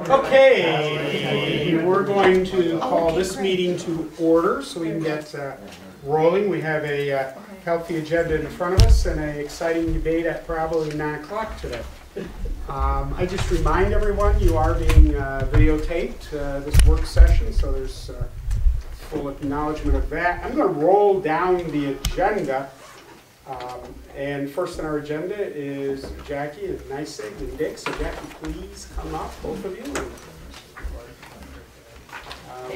Okay, we're going to call this meeting to order so we can get rolling. We have a healthy agenda in front of us and an exciting debate at probably 9 o'clock today. I just remind everyone you are being videotaped, this work session, so there's full acknowledgement of that. I'm going to roll down the agenda. And first on our agenda is Jackie and Nisig and Dick. So Jackie, please come up, both of you.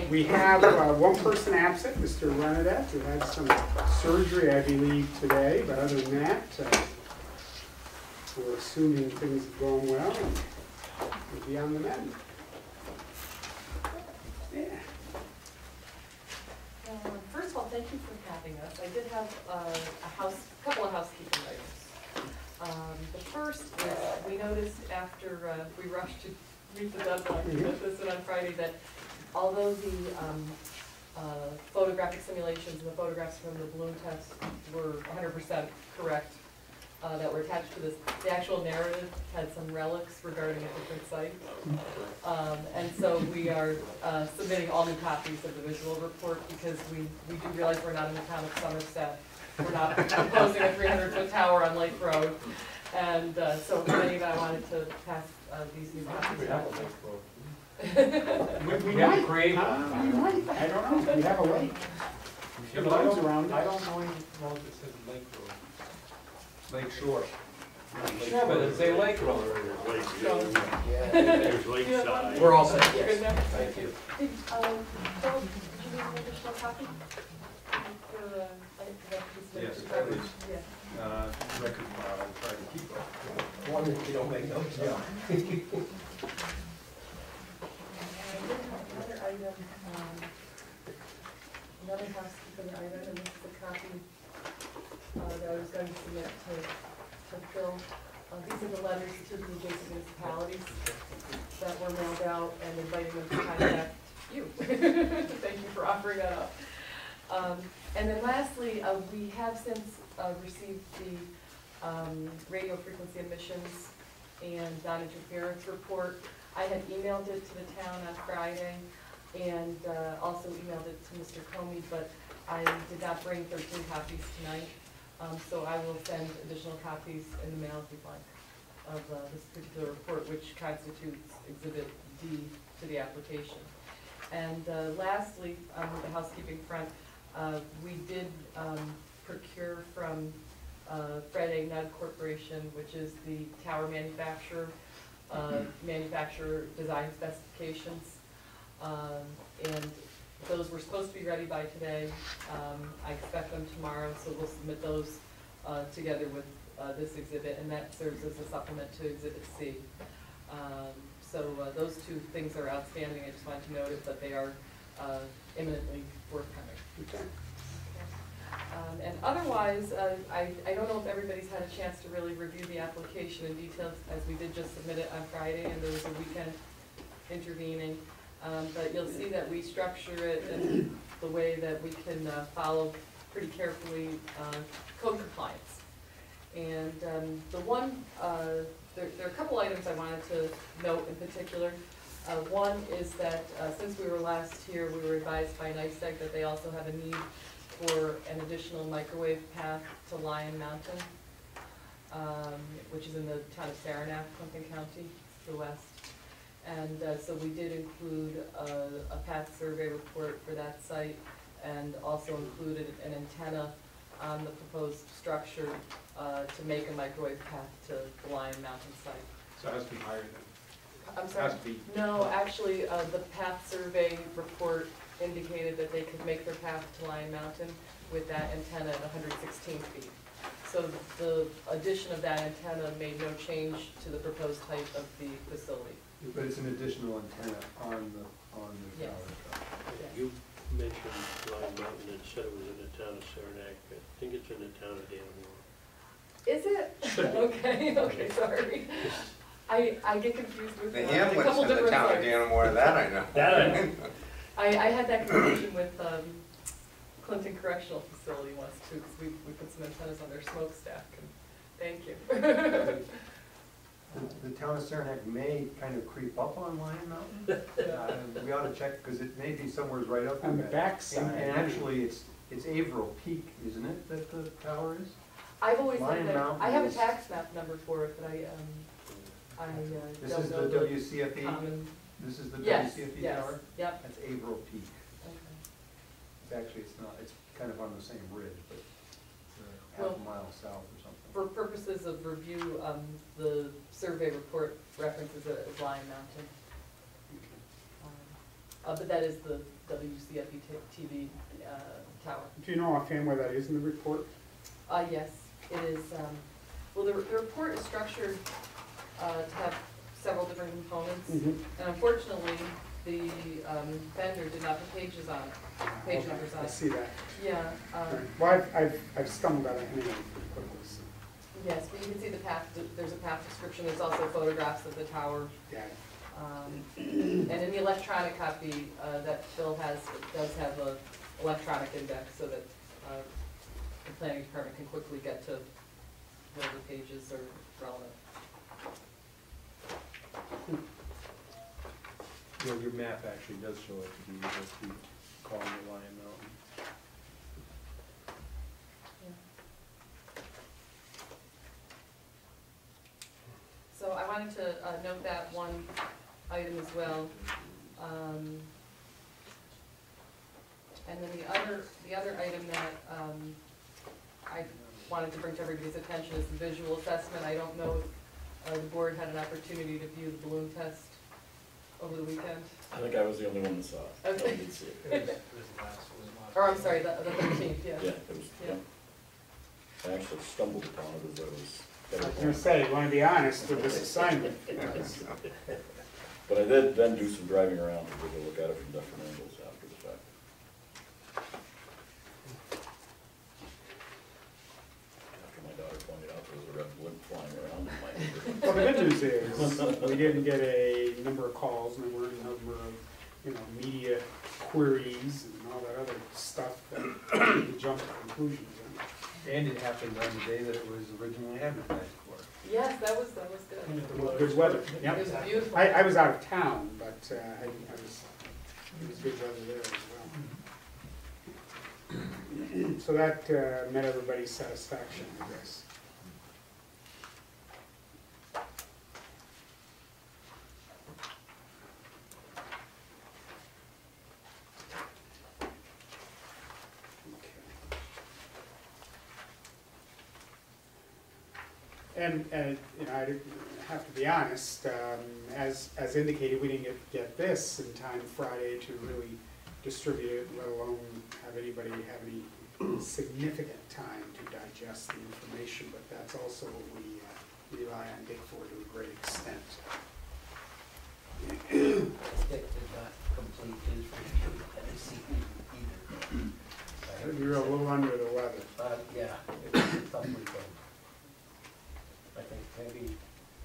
We have one person absent, Mr. Renadette, who had some surgery, I believe, today. But other than that, we're assuming things have gone well and we'll be on the mend. Yeah. First of all, thank you for having us. I did have a couple of housekeeping items. The first is we noticed after we rushed to meet the deadline to get this in on Friday that although the photographic simulations and the photographs from the balloon test were 100% correct that were attached to this, the actual narrative had some relics regarding a different site. And so we are submitting all new copies of the visual report because we do realize we're not in the town of Somerset. We're not proposing a 300-foot tower on Lake Road. And so Rennie and I wanted to pass these new copies out. We might create. I don't know. We have a lake. Yeah, but I don't know any road that says Lake Road. Lake Shore. Yeah, but it's a lake road. There's Lakeside. We're all set. Yes. Thank you. Did Phil, do you need an additional copy? Yes, that is. Record file, I'll try to keep up. One that you don't make notes of. Another item, another housekeeping item, and this is a copy that I was going to submit to Phil. These are the letters to the adjacent municipalities that were mailed out and inviting them to contact you. Thank you for offering that up. And then lastly, we have since received the radio frequency emissions and non-interference report. I had emailed it to the town on Friday and also emailed it to Mr. Comey, but I did not bring 13 copies tonight. So I will send additional copies in the mail if you'd like of this particular report, which constitutes Exhibit D to the application. And lastly, on the housekeeping front, we did procure from Fred A. Nudd Corporation, which is the tower manufacturer, manufacturer design specifications, and those were supposed to be ready by today. I expect them tomorrow, so we'll submit those together with this exhibit, and that serves as a supplement to Exhibit C. So those two things are outstanding. I just wanted to note it, but they are imminently forthcoming. Okay. And otherwise, I don't know if everybody's had a chance to really review the application in detail, as we did just submit it on Friday, and there was a weekend intervening. But you'll see that we structure it in the way that we can follow pretty carefully code compliance. And there are a couple items I wanted to note in particular. One is that since we were last here, we were advised by NICEAG that they also have a need for an additional microwave path to Lion Mountain, which is in the town of Saranac, Clinton County, to the west. And so we did include a path survey report for that site and also included an antenna on the proposed structure to make a microwave path to the Lion Mountain site. So it has to be higher than. I'm sorry? Has to be. No, actually, the path survey report indicated that they could make their path to Lion Mountain with that antenna at 116 feet. So the addition of that antenna made no change to the proposed height of the facility. But it's an additional antenna on the Yes. tower. Yes. You mentioned Lion Mountain and said it was in the town of Saranac. I think it's in the town of Dannemora. Is it? Okay, sorry. I get confused with The a Hamlet's couple in the different town of sites. Dannemora, that I know. That I know. I had that conversation with Clinton Correctional Facility once too, because we put some antennas on their smokestack, and thank you. The town of Saranac may kind of creep up on Lion Mountain. We ought to check, because it may be somewhere right up On the there. backside. And actually, it's Averill Peak, isn't it, that the tower is? I've always Lion said that, Mountain I have a is- tax map number for it, but I This don't is know the the WCFE? common. This is the Yes, WCFE yes, tower? yep. That's Averill Peak. Okay. It's actually, it's not, it's kind of on the same ridge, but Well- half a mile south or something. For purposes of review, the survey report references it as Lion Mountain. But that is the WCFE TV tower. Do you know offhand where that is in the report? Yes, it is, well, the report is structured to have several different components. Mhm. And unfortunately, the vendor did not put pages on it, page Okay, numbers on I it. see that. Yeah, Well, I've stumbled on it anyway pretty quickly, so, yes, but you can see the path, there's a path description, there's also photographs of the tower. yeah. And in the electronic copy that Phil has, it does have a electronic index so that the planning department can quickly get to whatever pages are relevant. Your map actually does show it to be just be calling it Lion Mountain. So I wanted to note that one item as well. And then the other item that I wanted to bring to everybody's attention is the visual assessment. I don't know if the board had an opportunity to view the balloon test over the weekend. I think I was the only one that saw it. Okay. I did see it. It was last. Or I'm sorry, the 13th, yeah. Yeah, it was, Yeah. yeah. I actually stumbled upon it as I was. I was gonna say, you wanna be honest with this assignment. But I did then do some driving around to take a look at it from different angles after the fact. After my daughter pointed out there was a red blimp flying around in my neighborhood. Well, the good news is, we didn't get a number of calls, and there were a number of, media queries and all that other stuff that we jump to conclusions on. And it happened on the day that it was originally advertised for. Yes, that was good. Good weather, It yep. was beautiful. I was out of town, but it was good weather there as well. So that met everybody's satisfaction, I guess. And I have to be honest, as indicated, we didn't get this in time Friday to really distribute it, let alone have anybody have any significant time to digest the information, but that's also what we rely on Dick for to a great extent. Dick did not complete his review at the CD either. We were a little under the weather. Yeah, it was a tough weekend. I think maybe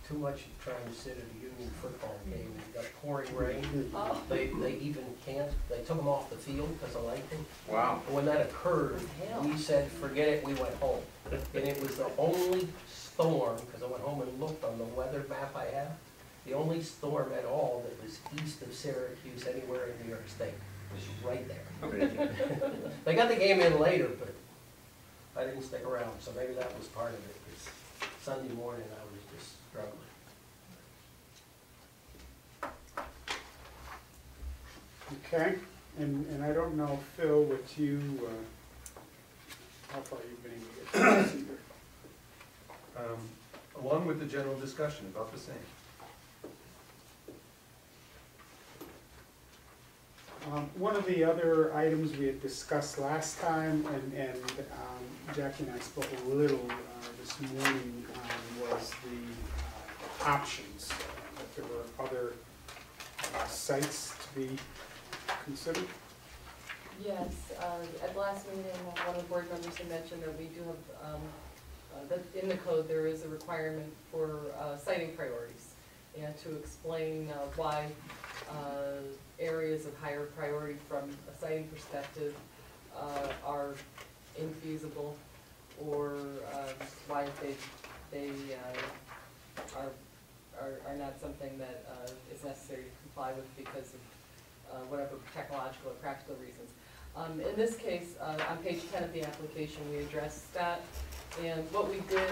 too much trying to sit at a Union football game and got pouring rain. Oh. They even they took them off the field because of lightning. Wow. And when that occurred, Hell. we said, forget it, we went home. And it was the only storm, because I went home and looked on the weather map I have, the only storm at all that was east of Syracuse anywhere in New York State was right there. They got the game in later, but I didn't stick around, so maybe that was part of it. 'Cause Sunday morning, I was just struggling. Okay, and I don't know, Phil, with you, how far you've been able to get to this either. Along with the general discussion, about the same. One of the other items we had discussed last time, and Jackie and I spoke a little this morning, was the options, that there were other sites to be considered. Yes, at the last meeting, one of the board members had mentioned that we do have, that in the code, there is a requirement for siting priorities, and to explain why areas of higher priority from a siting perspective are infeasible, or why they are are not something that is necessary to comply with because of whatever technological or practical reasons. In this case, on page 10 of the application, we addressed that. And what we did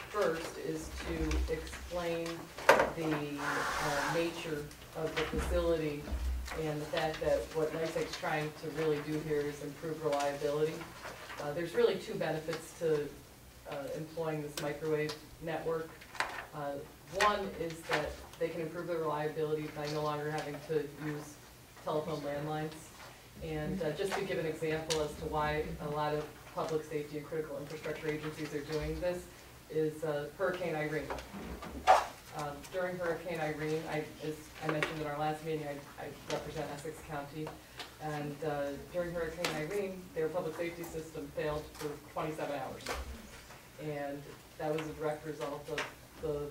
first is to explain the nature of the facility and the fact that what NICEAG's trying to really do here is improve reliability. There's really two benefits to employing this microwave network. One is that they can improve the reliability by no longer having to use telephone landlines. And just to give an example as to why a lot of public safety and critical infrastructure agencies are doing this is Hurricane Irene. During Hurricane Irene, as I mentioned in our last meeting, I represent Essex County, and during Hurricane Irene, their public safety system failed for 27 hours. And that was a direct result of the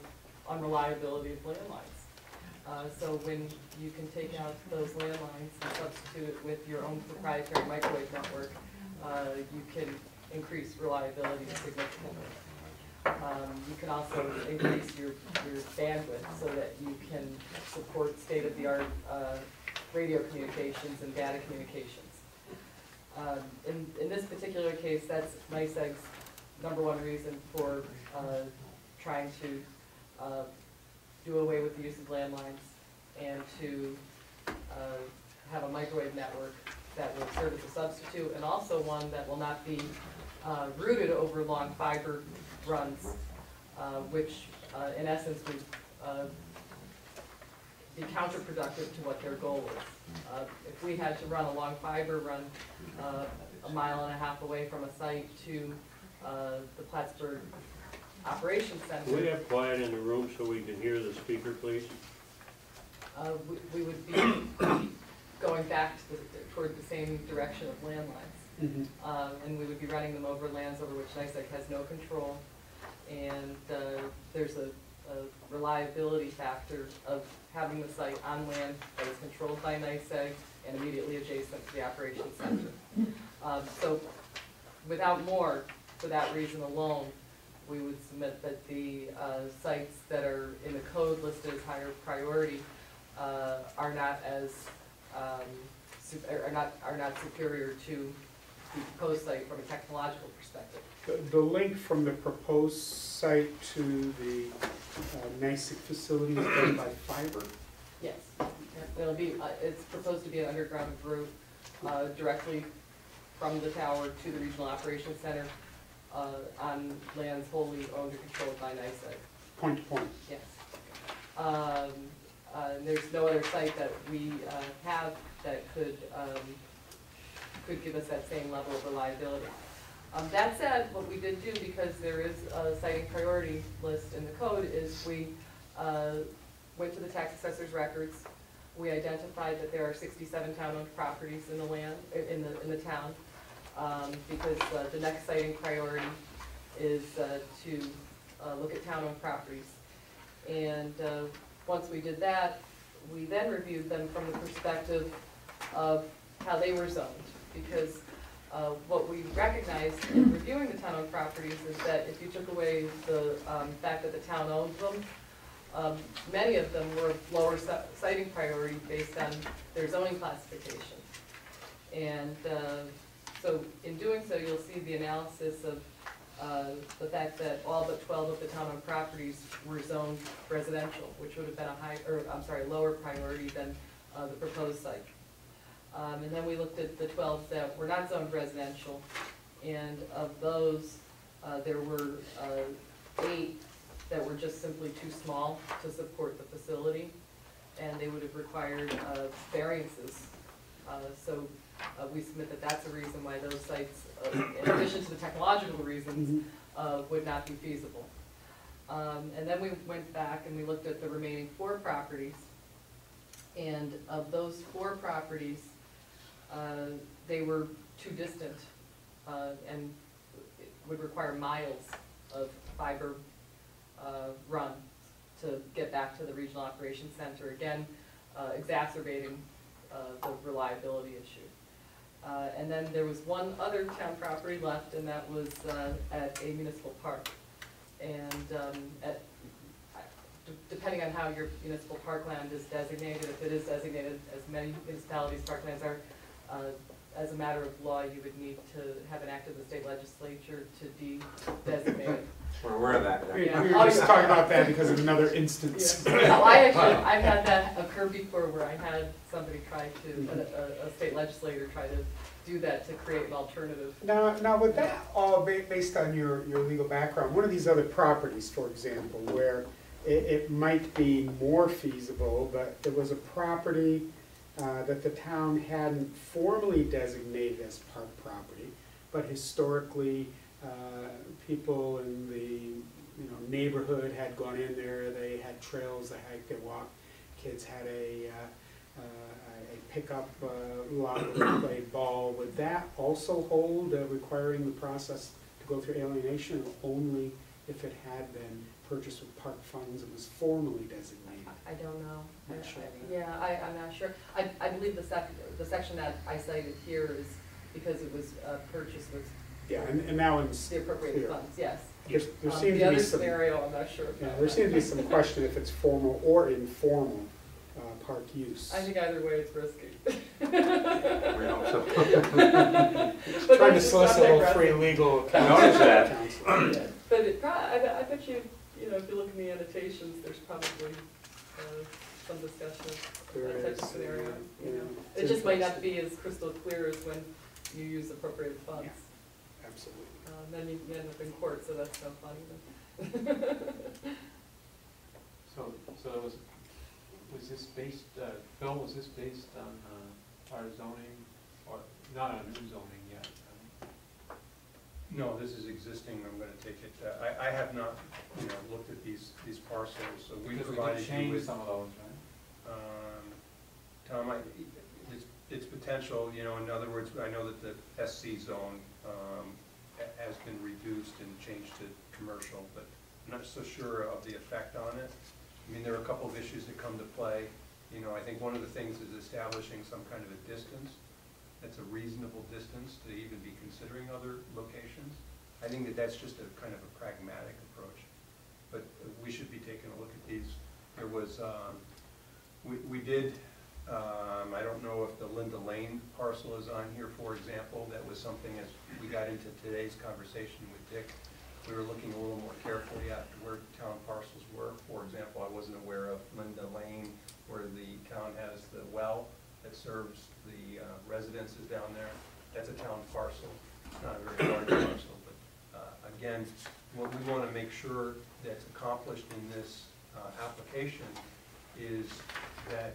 unreliability of landlines. So when you can take out those landlines and substitute it with your own proprietary microwave network, you can increase reliability significantly. You can also increase your bandwidth so that you can support state-of-the-art radio communications and data communications. In this particular case, that's NICEAG's #1 reason for trying to do away with the use of landlines and to have a microwave network that will serve as a substitute, and also one that will not be routed over long fiber runs, which in essence would be counterproductive to what their goal is. If we had to run a long fiber run 1.5 miles away from a site to the Plattsburgh Operations Center. Can we have quiet in the room so we can hear the speaker, please? We would be going back to toward the same direction of landlines. And we would be running them over lands over which NICEAG has no control. And there's a reliability factor of having the site on land that is controlled by NICEAG and immediately adjacent to the operations center. So without more, for that reason alone, we would submit that the sites that are in the code listed as higher priority are not superior to the proposed site from a technological perspective. The link from the proposed site to the NICEAG facility is done by fiber? Yes, it'll be. It's proposed to be an underground route directly from the tower to the Regional Operations Center on lands wholly owned or controlled by NICEAG. Point to point? Yes. There's no other site that we have that could give us that same level of reliability. That said, what we did do, because there is a siting priority list in the code, is we went to the tax assessor's records. We identified that there are 67 town-owned properties in the land in the town, because the next siting priority is to look at town-owned properties. And once we did that, we then reviewed them from the perspective of how they were zoned, because what we recognized in reviewing the town-owned properties is that if you took away the fact that the town owned them, many of them were lower siting priority based on their zoning classification. And so in doing so, you'll see the analysis of the fact that all but 12 of the town-owned properties were zoned residential, which would have been a lower priority than the proposed site. And then we looked at the 12 that were not zoned residential, and of those, there were 8 that were just simply too small to support the facility, and they would have required variances. So we submit that that's a reason why those sites, in addition to the technological reasons, would not be feasible. And then we went back and we looked at the remaining 4 properties, and of those 4 properties, they were too distant and it would require miles of fiber run to get back to the Regional Operations Center, again exacerbating the reliability issue. And then there was one other town property left, and that was at a municipal park. And depending on how your municipal parkland is designated, if it is designated, as many municipalities' parklands are, as a matter of law, you would need to have an act of the state legislature to de-designate it. We're aware of that. We Yeah. we were just talking about that because of another instance. Yeah. I've had that occur before where I had somebody try to, a state legislator try to do that to create an alternative. Now, with that all based on your legal background, one of these other properties, for example, where it might be more feasible, but there was a property that the town hadn't formally designated as park property, but historically, people in the neighborhood had gone in there, they had trails, they hiked, they walked, kids had a pickup lot where they played ball. Would that also hold, requiring the process to go through alienation, or only if it had been purchased with park funds and was formally designated? I don't know. Not sure. Yeah, I'm not sure. I believe the section that I cited here is because it was purchased with Yeah, and that one's the appropriate clear. funds, yes. There seems to be The other some, scenario, I'm not sure yeah, about. there seems to be some question if it's formal or informal park use. I think either way it's risky. We hope so. But Trying to that's just solicit a not little aggressive. free legal Notice counsel. that. But it I bet you, if you look in the annotations, there's probably some discussion of There that type is, of scenario. yeah, It just might not be as crystal clear as when you use appropriated funds. Absolutely. Then you end up in court, so that's no fun either. So it was this based, Phil, was this based on our zoning, or not on new zoning yet? No, this is existing, I'm gonna take it, I have not, looked at these parcels, so we Because we provided did you change with, some of those, right? Tom, it's potential, in other words, I know that the SC zone, has been reduced and changed to commercial, but I'm not so sure of the effect on it. I mean, there are a couple of issues that come to play, I think one of the things is establishing some kind of a distance that's a reasonable distance to even be considering other locations. I think that that's just a kind of a pragmatic approach, but we should be taking a look at these. There was, we did, I don't know if the Linda Lane parcel is on here, for example. That was something as we got into today's conversation with Dick, we were looking a little more carefully at where town parcels were. For example, I wasn't aware of Linda Lane, where the town has the well that serves the residences down there. That's a town parcel. It's not a very large parcel, but again, what we want to make sure that's accomplished in this application is that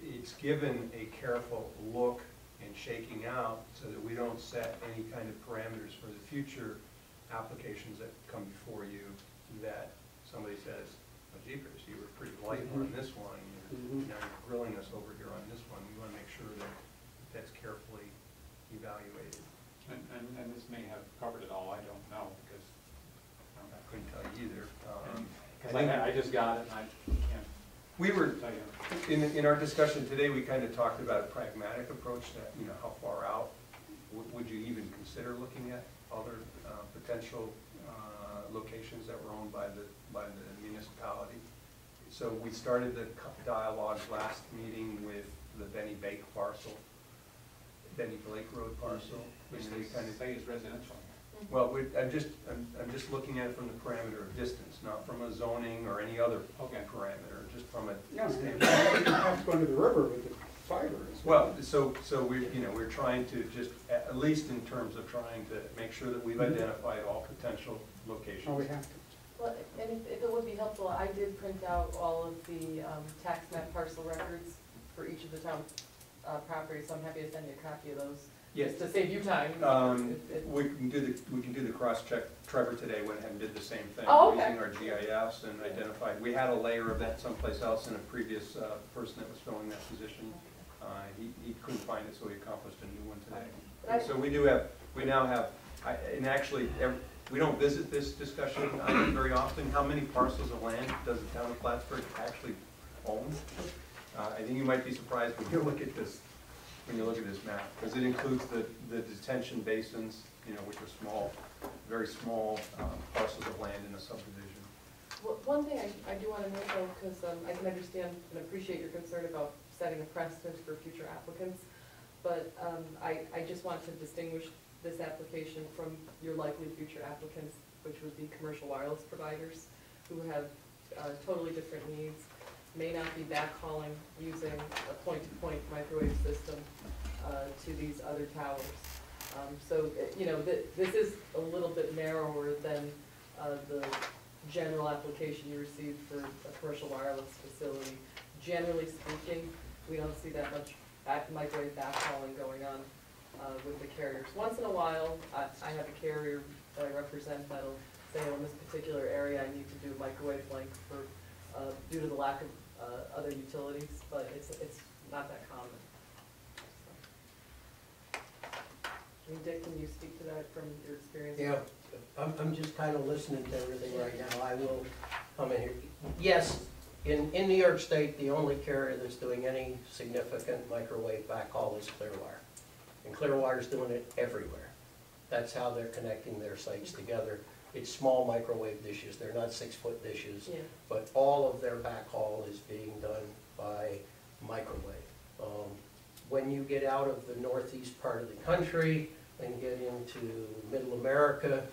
it's given a careful look and shaking out so that we don't set any kind of parameters for the future applications that come before you that somebody says, oh, jeepers, you were pretty light on this one, now you're grilling us over here on this one. We want to make sure that that's carefully evaluated. And this may have covered it all, I don't know, because I couldn't tell you either. I just got it, and I can't We were, tell you. in our discussion today, we kind of talked about a pragmatic approach that, how far out would you even consider looking at other potential locations that were owned by the municipality. So we started the dialogue last meeting with the Benny Blake parcel, Benny Blake Road parcel. Which we they kind of say is residential. Well, I'm just looking at it from the parameter of distance, not from a zoning or any other parameter, just from a Yeah, standpoint. you have to go into the river with the fiber as well. Well, so we're trying to just, at least in terms of trying to make sure that we've identified all potential locations. Oh, we have to. Well, and if it would be helpful, I did print out all of the tax map parcel records for each of the town properties, so I'm happy to send you a copy of those. Yes. Just to save you time. We can do the cross-check. Trevor today went ahead and did the same thing. Oh, okay. Using our GIS and identified, we had a layer of that someplace else in a previous person that was filling that position. He couldn't find it, so he accomplished a new one today. And so we now have, and actually, we don't visit this discussion very often. How many parcels of land does the town of Plattsburgh actually own? I think you might be surprised when you look at this map, because it includes the detention basins, which are small, very small parcels of land in a subdivision. Well, one thing I do want to note though, because I can understand and appreciate your concern about setting a precedent for future applicants, but I just want to distinguish this application from your likely future applicants, which would be commercial wireless providers who have totally different needs, may not be backhauling using a point-to-point microwave system to these other towers. So, you know, this is a little bit narrower than the general application you received for a commercial wireless facility. Generally speaking, we don't see that much microwave backhauling going on with the carriers. Once in a while, I have a carrier that I represent that'll say, oh, in this particular area, I need to do microwave link for due to the lack of other utilities, but it's not that common. I mean, Dick, can you speak to that from your experience? Yeah, I'm just kind of listening to everything right now. I will come in here. Yes, in New York State, the only carrier that's doing any significant microwave backhaul is Clearwire. And Clearwire's doing it everywhere. That's how they're connecting their sites together. It's small microwave dishes. They're not 6-foot dishes. Yeah. But all of their backhaul is being done by microwave. When you get out of the northeast part of the country and get into middle America,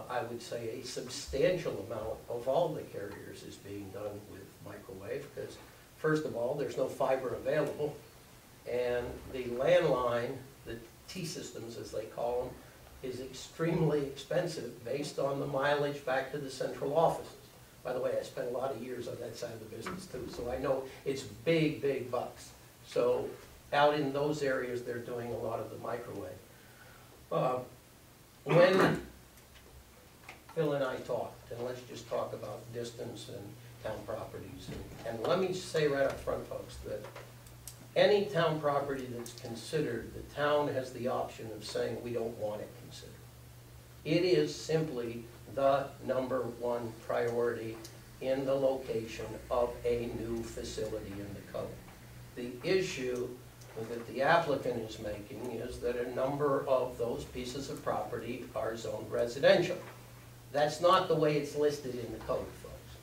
I would say a substantial amount of all the carriers is being done with microwave because, first of all, there's no fiber available, and the landline, the T-systems as they call them, is extremely expensive based on the mileage back to the central offices. By the way, I spent a lot of years on that side of the business too, so I know it's big, big bucks. So out in those areas, they're doing a lot of the microwave. When Phil and I talked, and let's just talk about distance and town properties, and let me say right up front, folks, that any town property that's considered, the town has the option of saying we don't want it considered. It is simply the #1 priority in the location of a new facility in the code. The issue that the applicant is making is that a number of those pieces of property are zoned residential. That's not the way it's listed in the code, folks.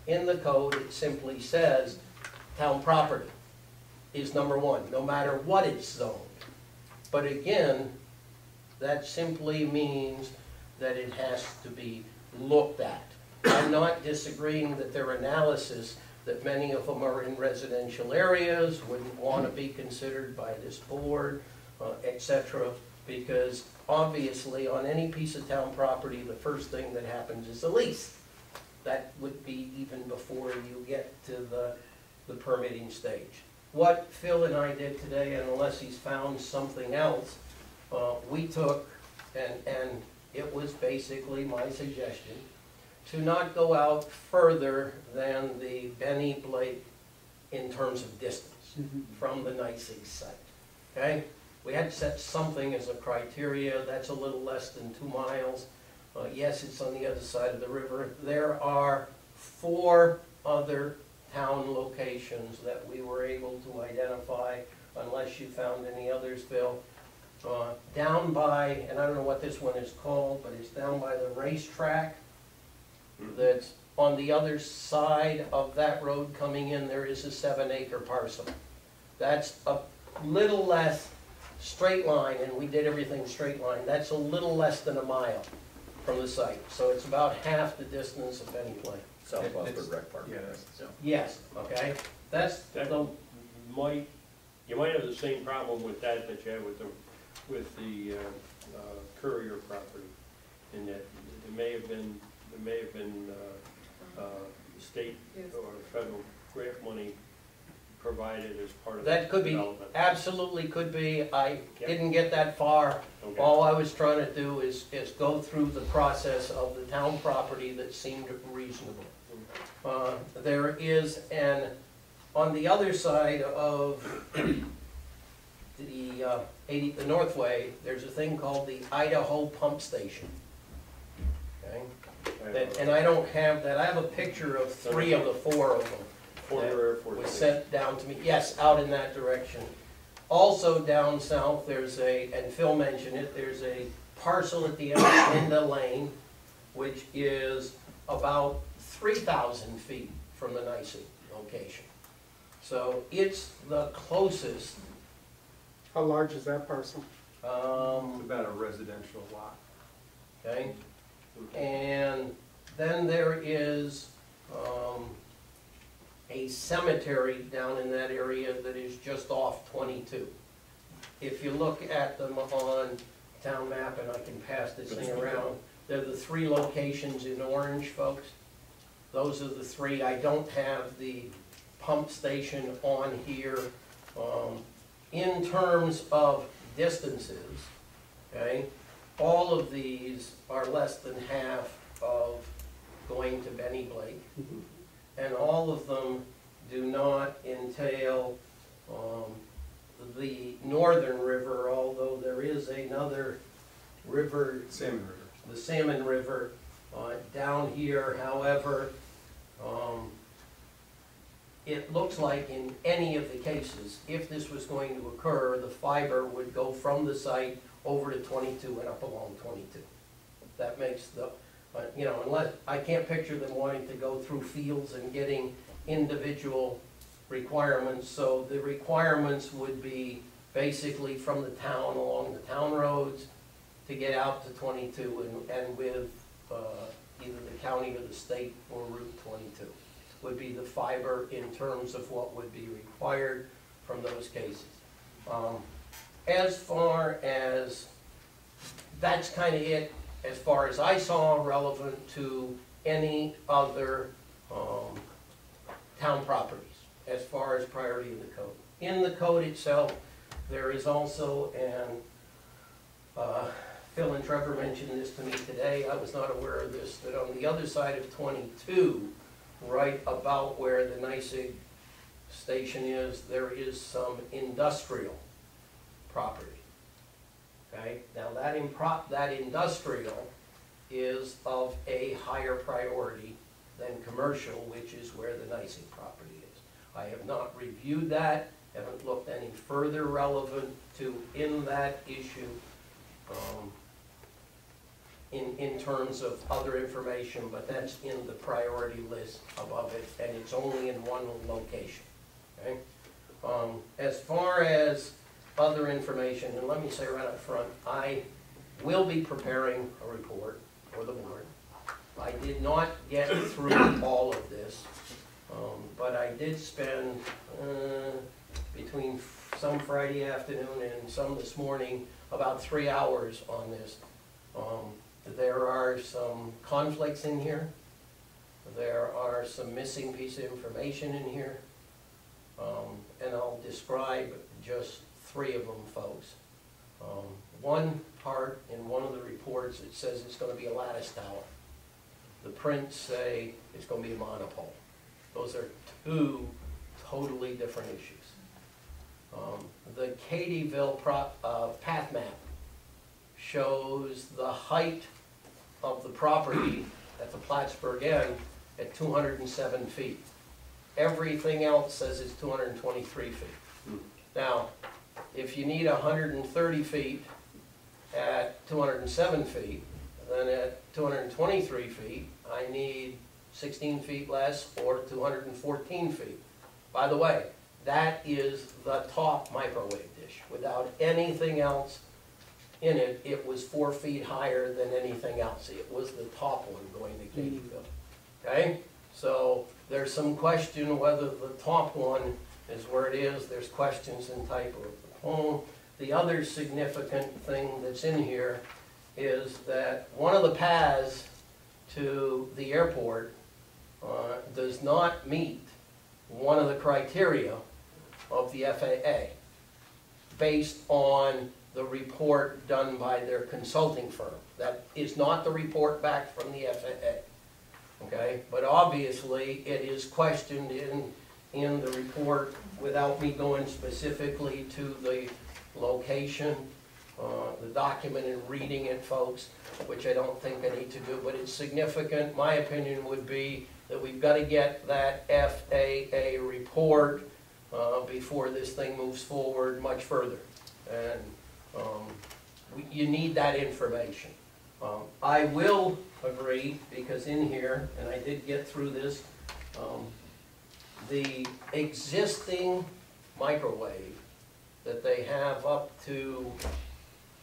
In the code, it simply says town property is #1, no matter what it's zoned. But again, that simply means that it has to be looked at. I'm not disagreeing that their analysis, that many of them are in residential areas, wouldn't want to be considered by this board, etc., because obviously on any piece of town property, the first thing that happens is a lease. That would be even before you get to the permitting stage. What Phil and I did today, and unless he's found something else, we took, and it was basically my suggestion, to not go out further than the Benny Blake in terms of distance from the NYSEG site, okay? We had to set something as a criteria. That's a little less than 2 miles. Yes, it's on the other side of the river. There are 4 other town locations that we were able to identify, unless you found any others, Phil. Down by, and I don't know what this one is called, but it's down by the racetrack. That's on the other side of that road coming in. There is a 7-acre parcel. That's a little less straight line, and we did everything straight line. That's a little less than 1 mile from the site. So it's about half the distance of any place. South Plattsburgh Rec Park. Yeah. Yes, okay. That's That the, you might have the same problem with that you have with the Courier property, in that there may have been state or federal grant money provided as part of that could be, development. absolutely could be. I didn't get that far. Okay. All I was trying to do is go through the process of the town property that seemed reasonable. There is on the other side of the Northway, there's a thing called the Idaho Pump Station. Okay? And I don't have that. I have a picture of 3 of the 4 of them. Former Air Force Was Base. sent down to me, yes, out in that direction. Also down south, there's and Phil mentioned it, there's a parcel at the end of Linda Lane, which is about 3,000 feet from the Nicey location. So it's the closest, How large is that parcel? It's about a residential lot. okay? And then there is a cemetery down in that area that is just off 22. If you look at them on town map, and I can pass this thing around, they're the 3 locations in orange, folks. Those are the 3. I don't have the pump station on here. In terms of distances, okay, all of these are less than half of going to Benny Blake. And all of them do not entail the northern river, although there is another river, Salmon River. the Salmon River, down here. However, it looks like in any of the cases, if this was going to occur, the fiber would go from the site over to 22 and up along 22. That makes the, you know, unless, I can't picture them wanting to go through fields and getting individual requirements. So the requirements would be basically from the town along the town roads to get out to 22 and with either the county or the state or Route 22 would be the fiber in terms of what would be required from those cases. As far as, that's kind of it as far as I saw relevant to any other town properties as far as priority of the code. In the code itself, there is also an, Phil and Trevor mentioned this to me today, I was not aware of this, that on the other side of 22, right about where the NYSEG station is, there is some industrial property. Okay, now that industrial is of a higher priority than commercial, which is where the NYSEG property is. I have not reviewed that, haven't looked any further relevant to in that issue in terms of other information, but that's in the priority list above it, and it's only in one location. Okay? As far as other information, and let me say right up front, I will be preparing a report for the board. I did not get through all of this, but I did spend between some Friday afternoon and some this morning about 3 hours on this. There are some conflicts in here. There are some missing pieces of information in here. And I'll describe just 3 of them, folks. One part in one of the reports, it says it's going to be a lattice tower. The prints say it's going to be a monopole. Those are 2 totally different issues. The Katyville path map shows the height of the property at the Plattsburgh end at 207 feet. Everything else says it's 223 feet. Now, if you need 130 feet at 207 feet, then at 223 feet, I need 16 feet less or 214 feet. By the way, that is the top microwave dish. Without anything else in it, it was 4 feet higher than anything else. It was the top one going to Katyville. Okay? So there's some question whether the top one is where it is. There's questions in type of the home. The other significant thing that's in here is that one of the paths to the airport does not meet one of the criteria of the FAA based on the report done by their consulting firm. That is not the report back from the FAA. Okay? But obviously it is questioned in the report without me going specifically to the location, the document and reading it, folks, which I don't think I need to do, but it's significant. My opinion would be that we've got to get that FAA report before this thing moves forward much further. And you need that information. I will agree, because in here, and I did get through this, the existing microwave that they have up to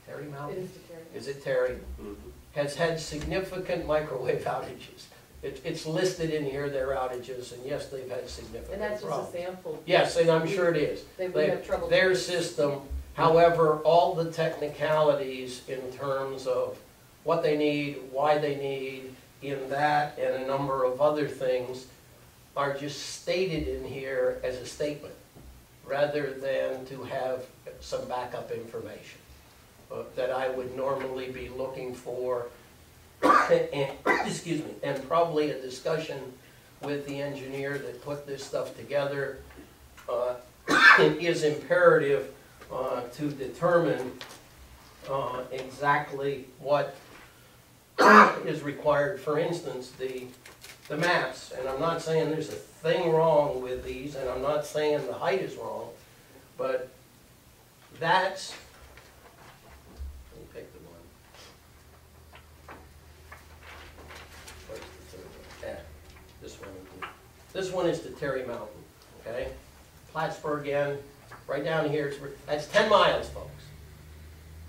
Terry It Mountain? is to carry. Is it Terry? Mhm. Has had significant microwave outages. It's listed in here, their outages, and yes, they've had And significant that's just a problems. sample. Yes, and I'm sure it is. We have trouble. Their system, however, all the technicalities in terms of what they need, why they need, in that and a number of other things are just stated in here as a statement, rather than to have some backup information that I would normally be looking for, and, excuse me, and probably a discussion with the engineer that put this stuff together. It is imperative to determine exactly what is required. For instance, the maps, and I'm not saying there's a thing wrong with these, and I'm not saying the height is wrong, but that's, let me pick the one. Where's the third one? Yeah, this one. This one is to Terry Mountain, okay? Plattsburgh end, right down here, that's 10 miles, folks.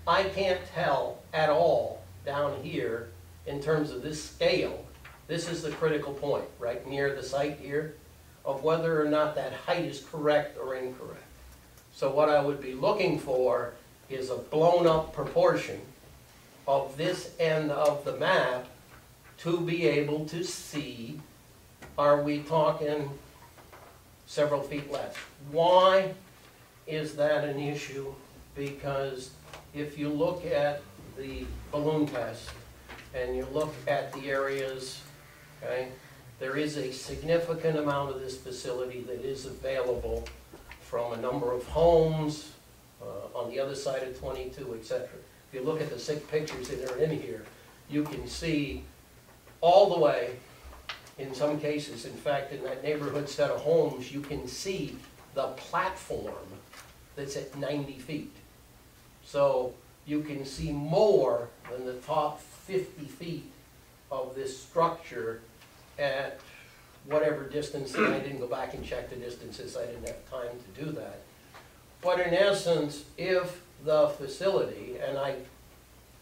I can't tell at all down here in terms of this scale. This is the critical point, right near the site here, of whether or not that height is correct or incorrect. So what I would be looking for is a blown up proportion of this end of the map to be able to see, are we talking several feet less? Why is that an issue? Because if you look at the balloon test and you look at the areas, okay, there is a significant amount of this facility that is available from a number of homes on the other side of 22, etc. If you look at the 6 pictures that are in here, you can see all the way, in some cases, in fact, in that neighborhood set of homes, you can see the platform that's at 90 feet. So you can see more than the top 50 feet of this structure at whatever distance, and I didn't go back and check the distances, I didn't have time to do that. But in essence, if the facility, and I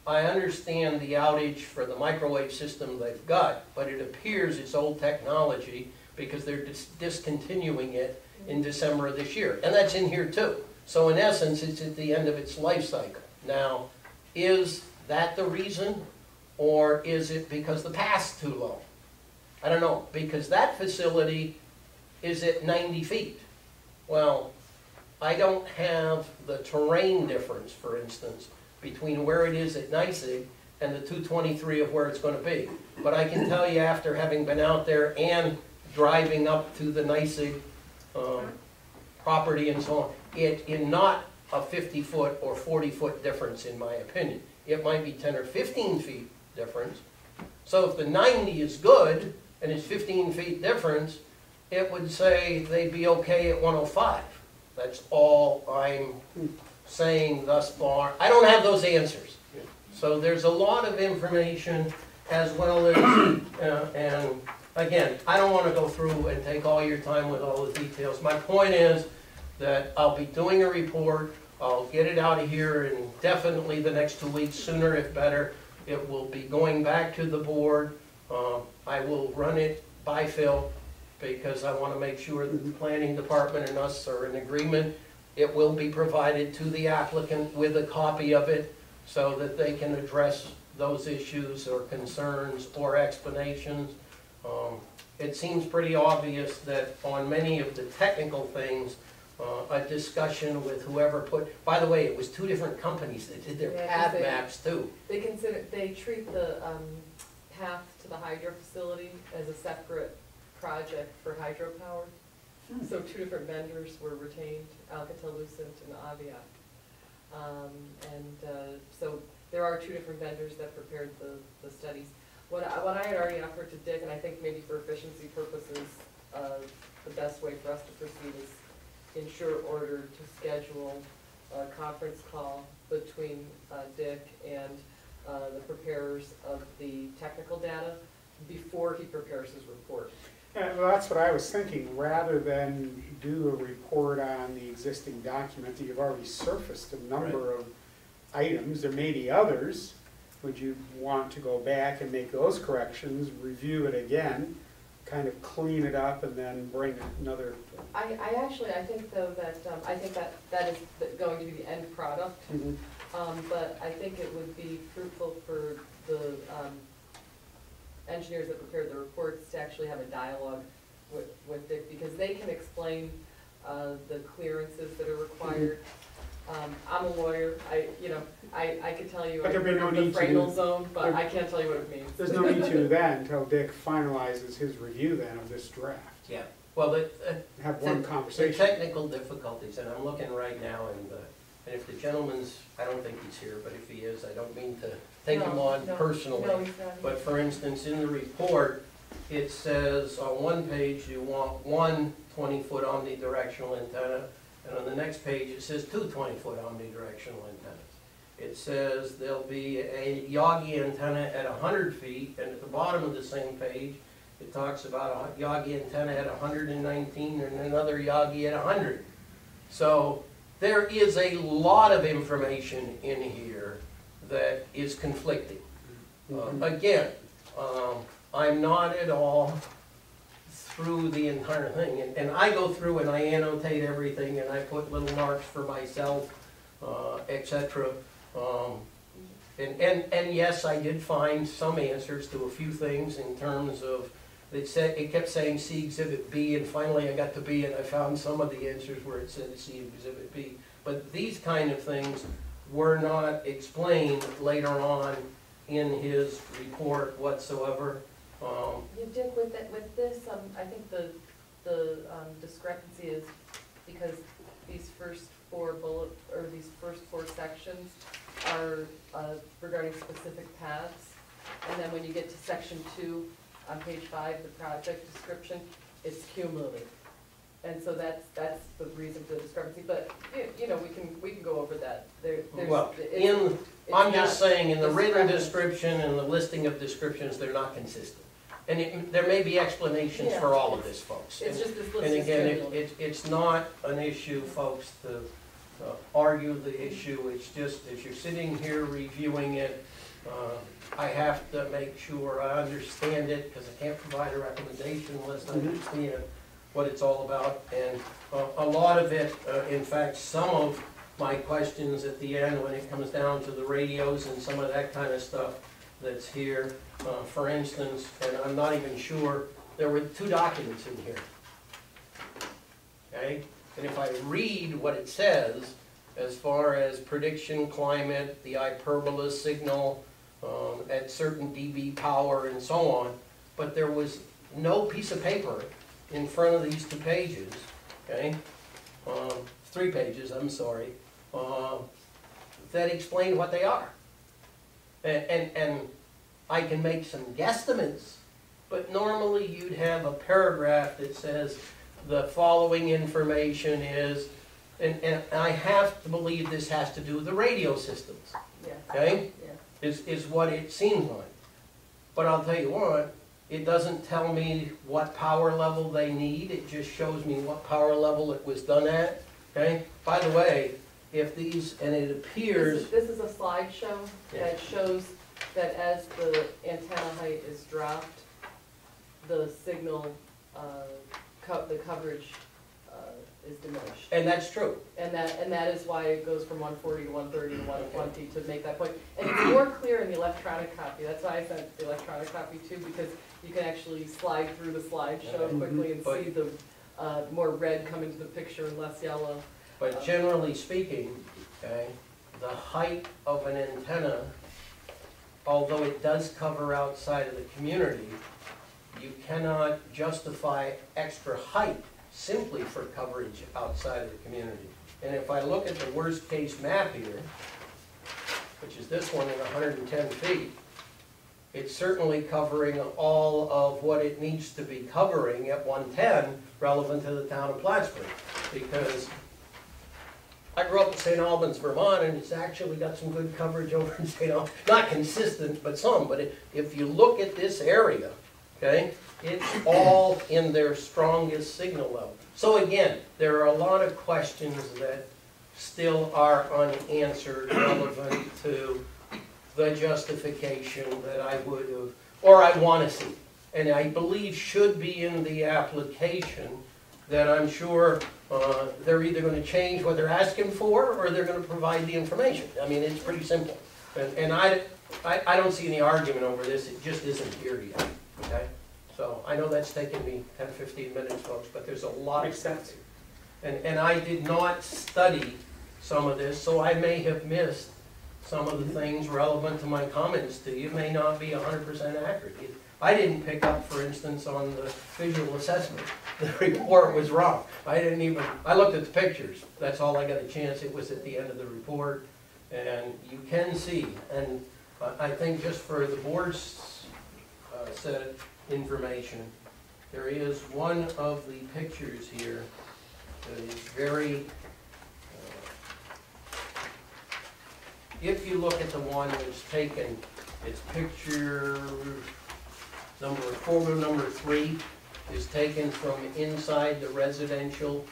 understand the outage for the microwave system they've got, but it appears it's old technology because they're discontinuing it in December of this year. And that's in here too. So in essence, it's at the end of its life cycle. Now, is that the reason, or is it because the past's too low? I don't know, because that facility is at 90 feet. Well, I don't have the terrain difference, for instance, between where it is at NYSEG and the 223 of where it's going to be. But I can tell you, after having been out there and driving up to the NYSEG property and so on, it is not a 50-foot or 40-foot difference in my opinion. It might be 10 or 15 feet difference. So if the 90 is good and it's 15 feet difference, it would say they'd be okay at 105. That's all I'm saying thus far. I don't have those answers. So there's a lot of information, as well as, and again, I don't want to go through and take all your time with all the details. My point is that I'll be doing a report. I'll get it out of here in definitely the next 2 weeks, sooner if better. It will be going back to the board. I will run it by Phil, because I want to make sure that the planning department and us are in agreement. It will be provided to the applicant with a copy of it so that they can address those issues or concerns or explanations. It seems pretty obvious that on many of the technical things, a discussion with whoever put, by the way, it was 2 different companies that did their pad maps too. They treat the path to the hydro facility as a separate project for hydropower. So 2 different vendors were retained, Alcatel-Lucent and Aviat. So there are 2 different vendors that prepared the studies. What I had already offered to Dick, and I think maybe for efficiency purposes, the best way for us to proceed is in short order to schedule a conference call between Dick and the preparers of the technical data before he prepares his report. Yeah, well, that's what I was thinking, rather than do a report on the existing document that you've already surfaced a number of items, there may be others, would you want to go back and make those corrections, review it again, kind of clean it up, and then bring another? I think though that, I think that is going to be the end product. But I think it would be fruitful for the engineers that prepared the reports to actually have a dialogue with Dick, because they can explain the clearances that are required. I'm a lawyer, I could tell you But there'd be no the need to Fresnel do- zone, but I can't tell you what it means. There's no need to then, until Dick finalizes his review then of this draft. Yeah, well, Have one the conversation. technical difficulties, and I'm looking right now, and if the gentleman's, I don't think he's here, but if he is, I don't mean to take him on personally. No, he's not. But for instance, in the report, it says on one page you want one 20-foot omnidirectional antenna, and on the next page it says two 20-foot omnidirectional antennas. It says there'll be a Yagi antenna at 100 feet, and at the bottom of the same page, it talks about a Yagi antenna at 119 and another Yagi at 100. So there is a lot of information in here that is conflicting. Again, I'm not at all through the entire thing, and I go through and I annotate everything, and I put little marks for myself, etc. And yes, I did find some answers to a few things in terms of, it kept saying see Exhibit B, and finally I got to B, and I found some of the answers where it said see Exhibit B. But these kind of things were not explained later on in his report whatsoever. Yeah, Dick, with this, I think the discrepancy is because these first four these first four sections are regarding specific paths, and then when you get to section 2 on page 5, the project description, it's cumulative, and so that's the reason for the discrepancy. But we can go over that. Well, I'm just saying, in the written description and the listing of descriptions, they're not consistent. And there may be explanations for all of this, folks. It's just this list And is again, cumulative. it's not an issue, folks, to argue the issue. It's just, as you're sitting here reviewing it, I have to make sure I understand it, because I can't provide a recommendation unless I understand what it's all about. And a lot of it, in fact, some of my questions at the end, when it comes down to the radios and some of that kind of stuff that's here, for instance, and I'm not even sure, there were 2 documents in here. Okay? And if I read what it says, as far as prediction, climate, the hyperbola signal, at certain dB power and so on, but there was no piece of paper in front of these 2 pages, okay? 3 pages, I'm sorry, that explain what they are. And I can make some guesstimates, but normally you'd have a paragraph that says the following information is, and I have to believe this has to do with the radio systems, Yeah. okay? Yeah. Is what it seems like. But I'll tell you what, it doesn't tell me what power level they need, it just shows me what power level it was done at, okay? By the way, if these, and it appears... This is a slideshow that shows that as the antenna height is dropped, the signal, the coverage is diminished. And that's true. And that is why it goes from 140 to 130 to 120 to make that point. And it's more clear in the electronic copy. That's why I sent the electronic copy too, because you can actually slide through the slideshow quickly and see the more red come into the picture and less yellow. But generally speaking, okay, the height of an antenna, although it does cover outside of the community, you cannot justify extra height simply for coverage outside of the community. And if I look at the worst case map here, which is this one at 110 feet, it's certainly covering all of what it needs to be covering at 110 relevant to the town of Plattsburgh. Because I grew up in St. Albans, Vermont, and it's actually got some good coverage over in St. Albans. Not consistent, but some. But if you look at this area, okay, it's all in their strongest signal level. So again, there are a lot of questions that still are unanswered relevant to the justification that I would have, or I want to see, and I believe should be in the application, that I'm sure they're either going to change what they're asking for, or they're going to provide the information. I mean, it's pretty simple. And I don't see any argument over this, it just isn't here yet, okay? So I know that's taken me 10, 15 minutes, folks, but there's a lot of steps. And I did not study some of this, so I may have missed some of the things relevant to my comments to you. It may not be 100% accurate. I didn't pick up, for instance, on the visual assessment. The report was wrong. I looked at the pictures. That's all I got a chance. It was at the end of the report. And you can see, and I think just for the board's set of information, there is one of the pictures here that is very, if you look at the one that's taken, it's picture photo number 3 is taken from inside the residential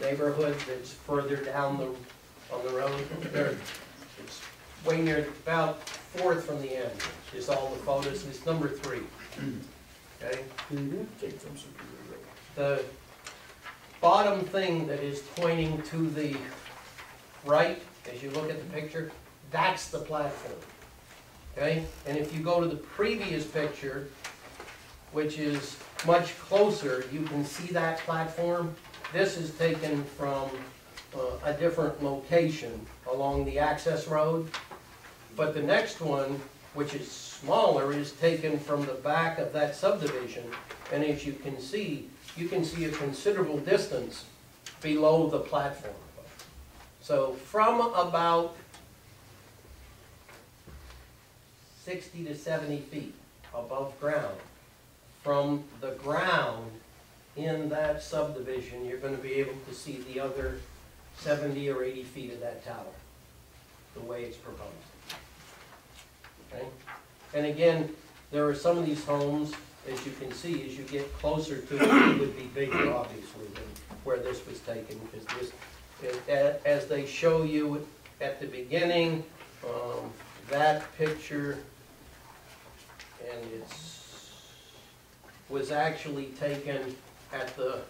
neighborhood that's further down on the road. There, it's way near, about 4th from the end is all the photos. It's number 3. Okay? Take from Superior Road. The bottom thing that is pointing to the right, as you look at the picture, that's the platform. Okay? And if you go to the previous picture, which is much closer, you can see that platform. This is taken from a different location along the access road. But the next one, which is smaller, is taken from the back of that subdivision. And as you can see a considerable distance below the platform. So from about 60 to 70 feet above ground, from the ground in that subdivision, you're going to be able to see the other 70 or 80 feet of that tower, the way it's proposed. Okay? And again, there are some of these homes, as you can see, as you get closer to it, it would be bigger, obviously, than where this was taken, because this, as they show you at the beginning, that picture, and was actually taken at the,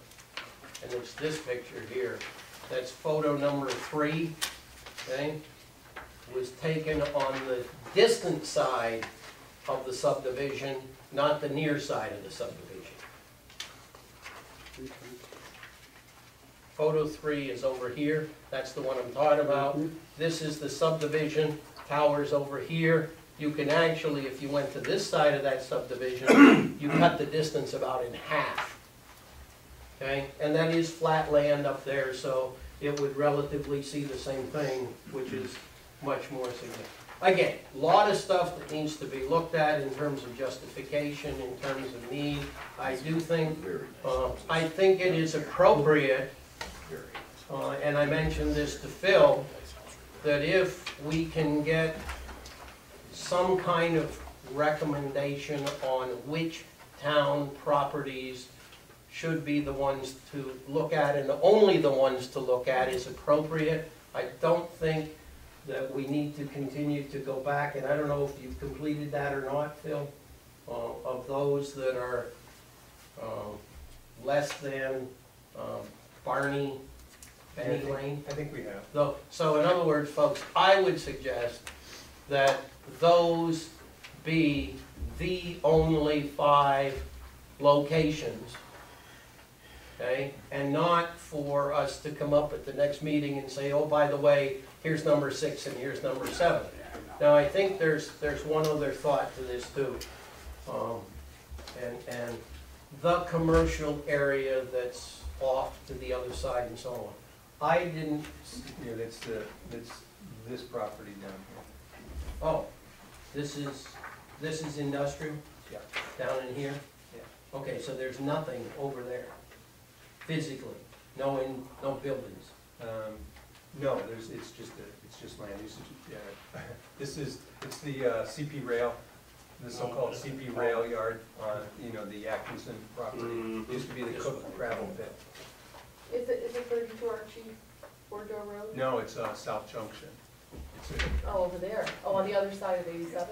and it's this picture here, that's photo number 3, okay, was taken on the distant side of the subdivision, not the near side of the subdivision. Photo 3 is over here, that's the one I'm talking about. This is the subdivision, towers over here. You can actually, if you went to this side of that subdivision, you cut the distance about in half. Okay, and that is flat land up there, so it would relatively see the same thing, which is much more significant. Again, a lot of stuff that needs to be looked at in terms of justification, in terms of need. I do think, I think it is appropriate, and I mentioned this to Phil, that if we can get some kind of recommendation on which town properties should be the ones to look at, and only the ones to look at, is appropriate. I don't think that we need to continue to go back, and I don't know if you've completed that or not, Phil, of those that are less than Barney, Benny Lane. I think we have. So in other words, folks, I would suggest that those be the only 5 locations, okay? And not for us to come up at the next meeting and say, oh, by the way, here's number 6 and here's number 7. Now, I think there's one other thought to this too. And the commercial area that's off to the other side and so on. I didn't... Yeah, that's this property down here. Oh, this is industrial? Yeah. Down in here? Yeah. Okay, so there's nothing over there, physically, no buildings. No, it's just land usage, yeah. It's the CP rail, the so-called CP rail yard on, the Atkinson property. It used to be the Cook gravel pit. Is it 32 Archie Bordeaux Road? No, it's South Junction. It's Oh, over there. Oh, on the other side of 87?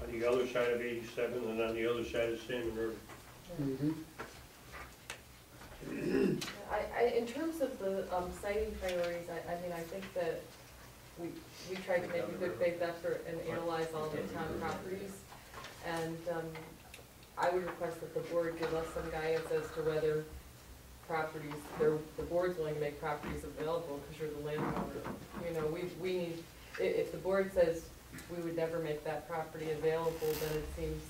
On the other side of 87 and on the other side of Salmon River. Mhm. In terms of the siting priorities, I mean, I think that we tried to make a good faith effort and analyze all the town properties. And I would request that the board give us some guidance as to whether properties, the board's willing to make properties available because you're the landowner. We need, if the board says we would never make that property available, then it seems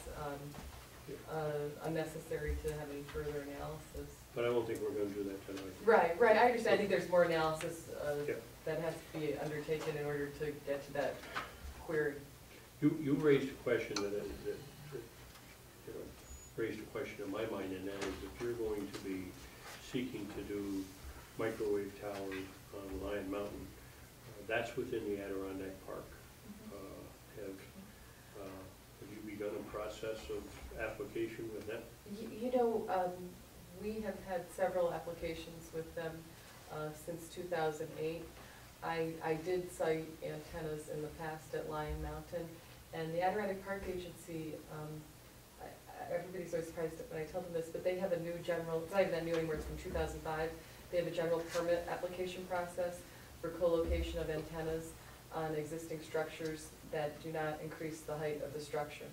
unnecessary to have any further analysis. But I don't think we're gonna do that tonight. Right, I understand. I think there's more analysis Yeah. that has to be undertaken in order to get to that query. You raised a question that raised a question in my mind, and that is if you're going to be seeking to do microwave towers on Lion Mountain, that's within the Adirondack Park. Have you begun a process of application with them? We have had several applications with them since 2008. I did site antennas in the past at Lion Mountain, and the Adirondack Park Agency, everybody's always surprised when I tell them this, but they have a new general, it's not even that new anymore, it's from 2005. They have a general permit application process for co-location of antennas on existing structures that do not increase the height of the structure.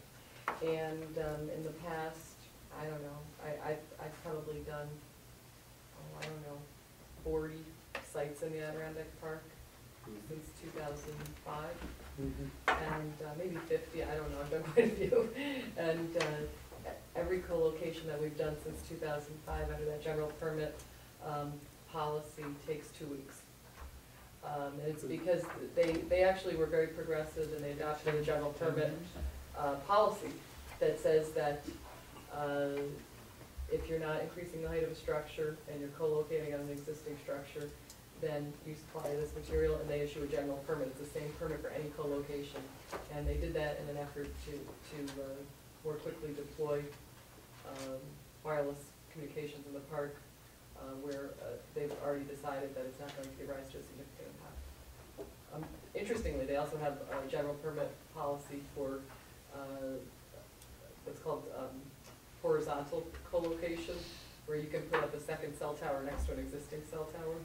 And in the past, I don't know, I've probably done, 40 sites in the Adirondack Park since 2005. And maybe 50, I don't know, I've done quite a few. And every co-location that we've done since 2005 under that general permit policy takes 2 weeks. And it's because they actually were very progressive and they adopted a general permit policy that says that if you're not increasing the height of a structure and you're co-locating on an existing structure, then you supply this material and they issue a general permit. It's the same permit for any co-location. And they did that in an effort to more quickly deploy wireless communications in the park where they've already decided that it's not going to give rise to a significant impact. Interestingly, they also have a general permit policy for what's called horizontal co-location, where you can put up a second cell tower next to an existing cell tower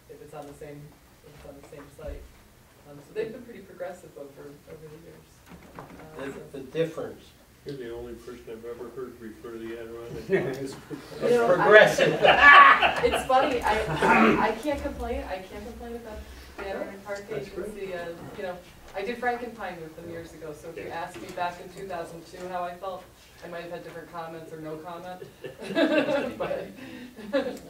if it's on the same site. So they've been pretty progressive over the years. The difference. You're the only person I've ever heard refer to the Adirondack. Progressive. It's funny, I can't complain about the Adirondack Park Agency. I did Frankenpine with them years ago, so if you asked me back in 2002 how I felt, I might have had different comments or no comment. But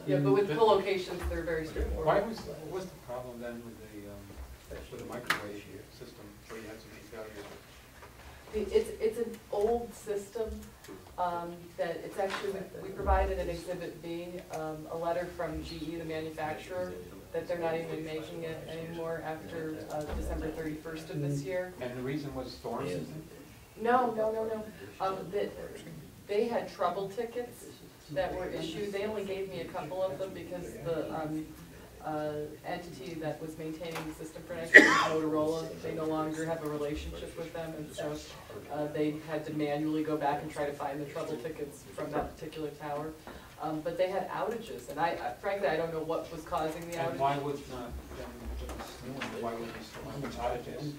with co-locations, they're very straightforward. What was the problem then with the microwave system, where you had so many failures? It's an old system that it's actually, we provided an Exhibit B, a letter from GE, the manufacturer, that they're not even making it anymore after December 31st of this year. And the reason was storms? No. They had trouble tickets that were issued. They only gave me a couple of them because the entity that was maintaining the system for next year, Motorola, they no longer have a relationship with them, and so they had to manually go back and try to find the trouble tickets from that particular tower. But they had outages, and frankly, I don't know what was causing the outage. And why would why would these outages?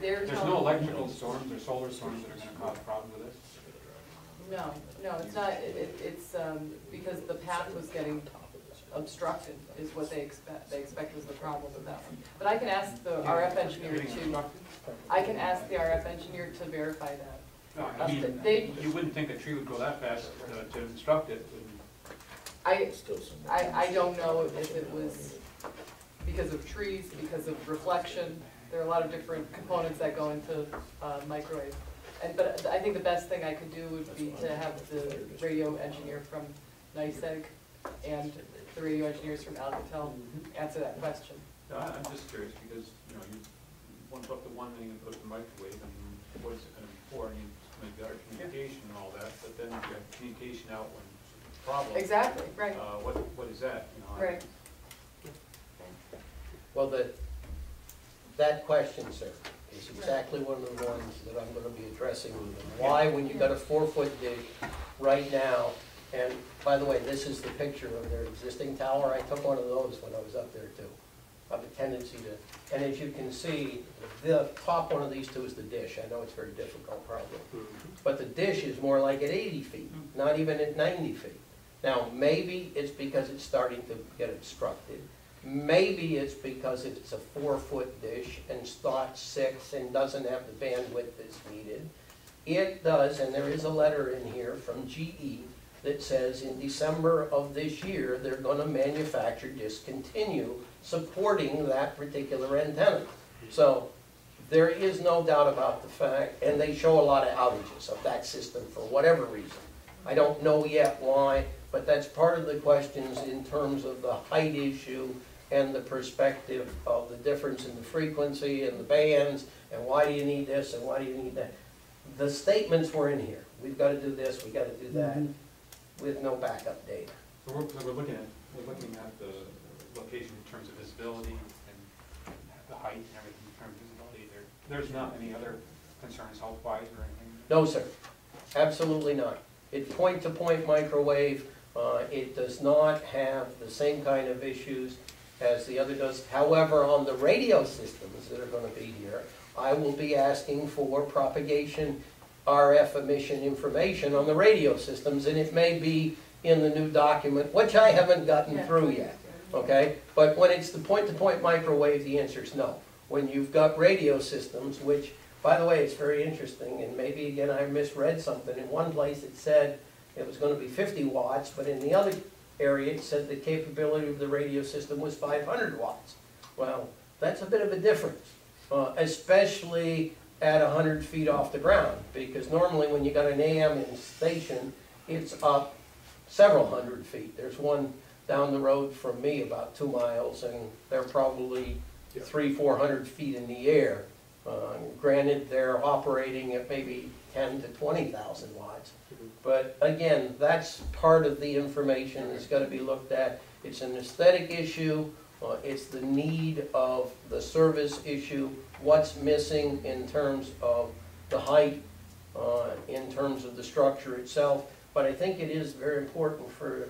There's no electrical storms or solar storms that are going to cause a problem with this? No, it's not. It's because the path was getting obstructed is what they expect. They expect was the problem with that one. But I can ask the RF engineer to verify that. No, I mean, you wouldn't think a tree would go that fast to obstruct it. I don't know if it was because of trees, because of reflection. There are a lot of different components that go into microwave. But I think the best thing I could do would be to have the radio engineer from NYSEG and three of you engineers from Alcatel answer that question. No, I'm just curious, because, you know, you want to put the one thing and put the microwave, and what is it gonna be for? And you make better communication and all that, but then you have communication out when there's a problem. Exactly, right, What is that, you know? right. Well, that question, sir, is exactly one of the ones that I'm gonna be addressing with them. Why, when you got a 4-foot dish right now, and by the way, this is the picture of their existing tower, I took one of those when I was up there too. I have a tendency to, and as you can see, the top one of these two is the dish. I know it's very difficult probably. But the dish is more like at 80 feet, not even at 90 feet. Now, maybe it's because it's starting to get obstructed. Maybe it's because it's a 4-foot dish and slot 6 and doesn't have the bandwidth that's needed. It does, and there is a letter in here from GE that says in December of this year, they're gonna manufacture, discontinue supporting that particular antenna. So there is no doubt about the fact, and they show a lot of outages of that system for whatever reason. I don't know yet why, but that's part of the questions in terms of the height issue and the perspective of the difference in the frequency and the bands, and why do you need this and why do you need that. The statements were in here. We've got to do this, we've got to do that, with no backup data. So we're looking at the location in terms of visibility and the height and everything in terms of visibility. There's not any other concerns health-wise or anything? No, sir. Absolutely not. It's point-to-point microwave. It does not have the same kind of issues as the other does. However, on the radio systems that are going to be here, I will be asking for propagation RF emission information on the radio systems, and it may be in the new document, which I haven't gotten through yet, okay? But when it's the point-to-point microwave, the answer is no. When you've got radio systems, which, by the way, it's very interesting, and maybe, again, I misread something. In one place it said it was going to be 50 watts, but in the other area it said the capability of the radio system was 500 watts. Well, that's a bit of a difference, especially at 100 feet off the ground, because normally when you got an AM station, it's up several hundred feet. There's one down the road from me about 2 miles, and they're probably 300-400 feet in the air. Granted, they're operating at maybe 10 to 20,000 watts. But again, that's part of the information that's got to be looked at. It's an aesthetic issue. It's the need of the service issue. What's missing in terms of the height, in terms of the structure itself. But I think it is very important for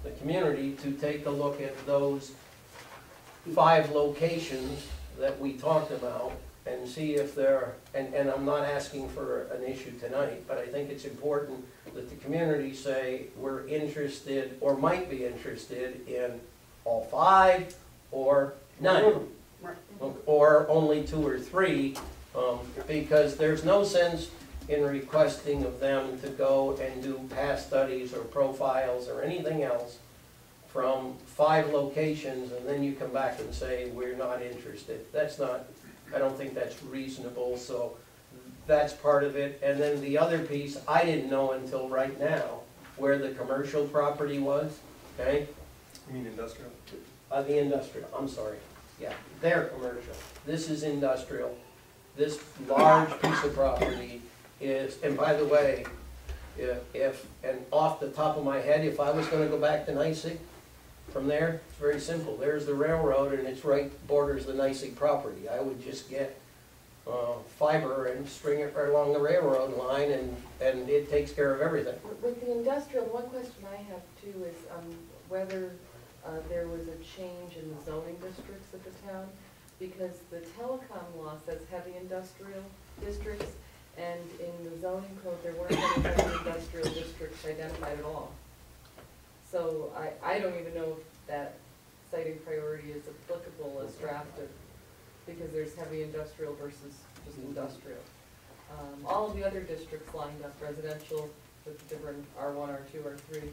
the community to take a look at those 5 locations that we talked about and see if they're, and I'm not asking for an issue tonight, but I think it's important that the community say we're interested or might be interested in all 5 or none, or only 2 or 3, because there's no sense in requesting of them to go and do past studies or profiles or anything else from 5 locations, and then you come back and say, we're not interested. That's not, I don't think that's reasonable, so that's part of it. And then the other piece, I didn't know until right now where the commercial property was, okay? You mean industrial? The industrial, I'm sorry. Yeah, they're commercial. This is industrial. This large piece of property is, and by the way, and off the top of my head, if I was going to go back to Nicey from there, it's very simple. There's the railroad, and it's right borders the Nicey property. I would just get fiber and string it right along the railroad line, and it takes care of everything. With the industrial, one question I have too is whether there was a change in the zoning districts of the town, because the telecom law says heavy industrial districts, and in the zoning code, there weren't any heavy industrial districts identified at all. So I don't even know if that citing priority is applicable as drafted, because there's heavy industrial versus just industrial. All of the other districts lined up, residential with different R1, R2, R3,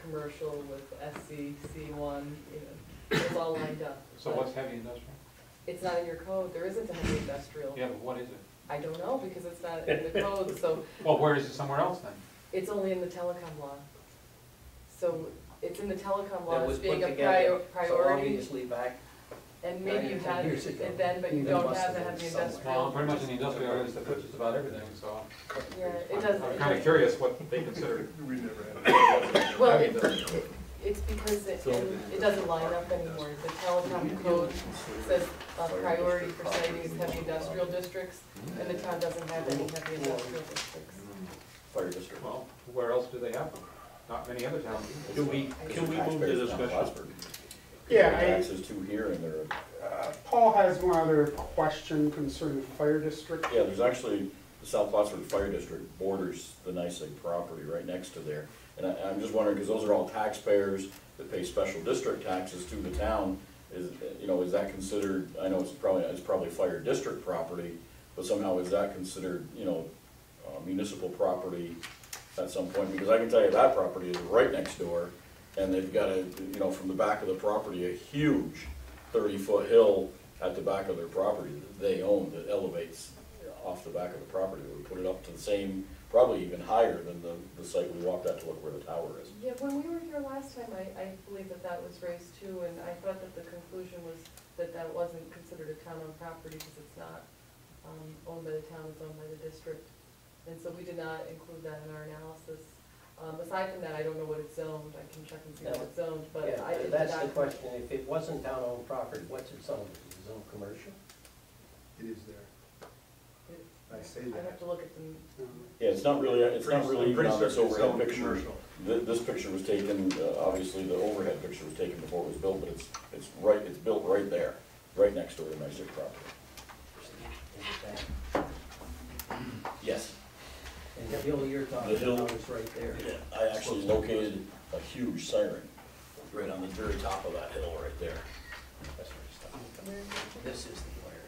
commercial with SC, C1, it's all lined up. So what's heavy industrial? It's not in your code. There isn't a heavy industrial. Yeah, but what is it? I don't know, because it's not in the code, so Well, where is it somewhere else then? it's only in the telecom law. So it's in the telecom that law was as being put a together, so priority, obviously back and maybe you 9 or 10 had years ago. it then, but you There don't must have the have heavy been somewhere. industrial. Well, pretty much in the industrial areas, they put just about everything, so. Yeah, it doesn't. I'm kind of curious what they consider. We never had. Well, heavy it, industrial. it's because it doesn't line up anymore. The telecom code says priority for citing is heavy industrial districts, and the town doesn't have any heavy industrial districts. Fire district. Well, where else do they have them? Not many other towns. Can we move the Taxpayers down discussion? Plattsburgh. Yeah, Taxes too here and there. Paul has one other question concerning fire district. Yeah, there's actually, the South Plattsburgh Fire District borders the NYSEG property right next to there. And I'm just wondering, because those are all taxpayers that pay special district taxes to the town, is, you know, is that considered, I know it's probably fire district property, but somehow is that considered, you know, municipal property at some point? Because I can tell you that property is right next door, and they've got a, you know, from the back of the property, a huge 30-foot hill at the back of their property that they own that elevates off the back of the property. We put it up to the same, probably even higher than the site we walked out to look where the tower is. Yeah, when we were here last time, I believe that was raised too, and I thought that the conclusion was that that wasn't considered a town-owned property because it's not owned by the town, it's owned by the district. And so we did not include that in our analysis. Aside from that, I don't know what it's zoned. I can check and see what it's zoned, but Yeah, I did that's not. the question. If it wasn't town-owned property, what's it zoned? Is it zoned commercial? It is there. I say I have that. to look at them. Yeah, it's not really even on this Pretty certain overhead it's picture. commercial. This picture was taken, obviously the overhead picture was taken before it was built, but it's built right there, right next door to the NYSEG property. Is it that? Yes. And the hill you're talking The hill. about is right there. I actually located a huge siren right on the very top of that hill right there. That's where it's talking about. This is the wire.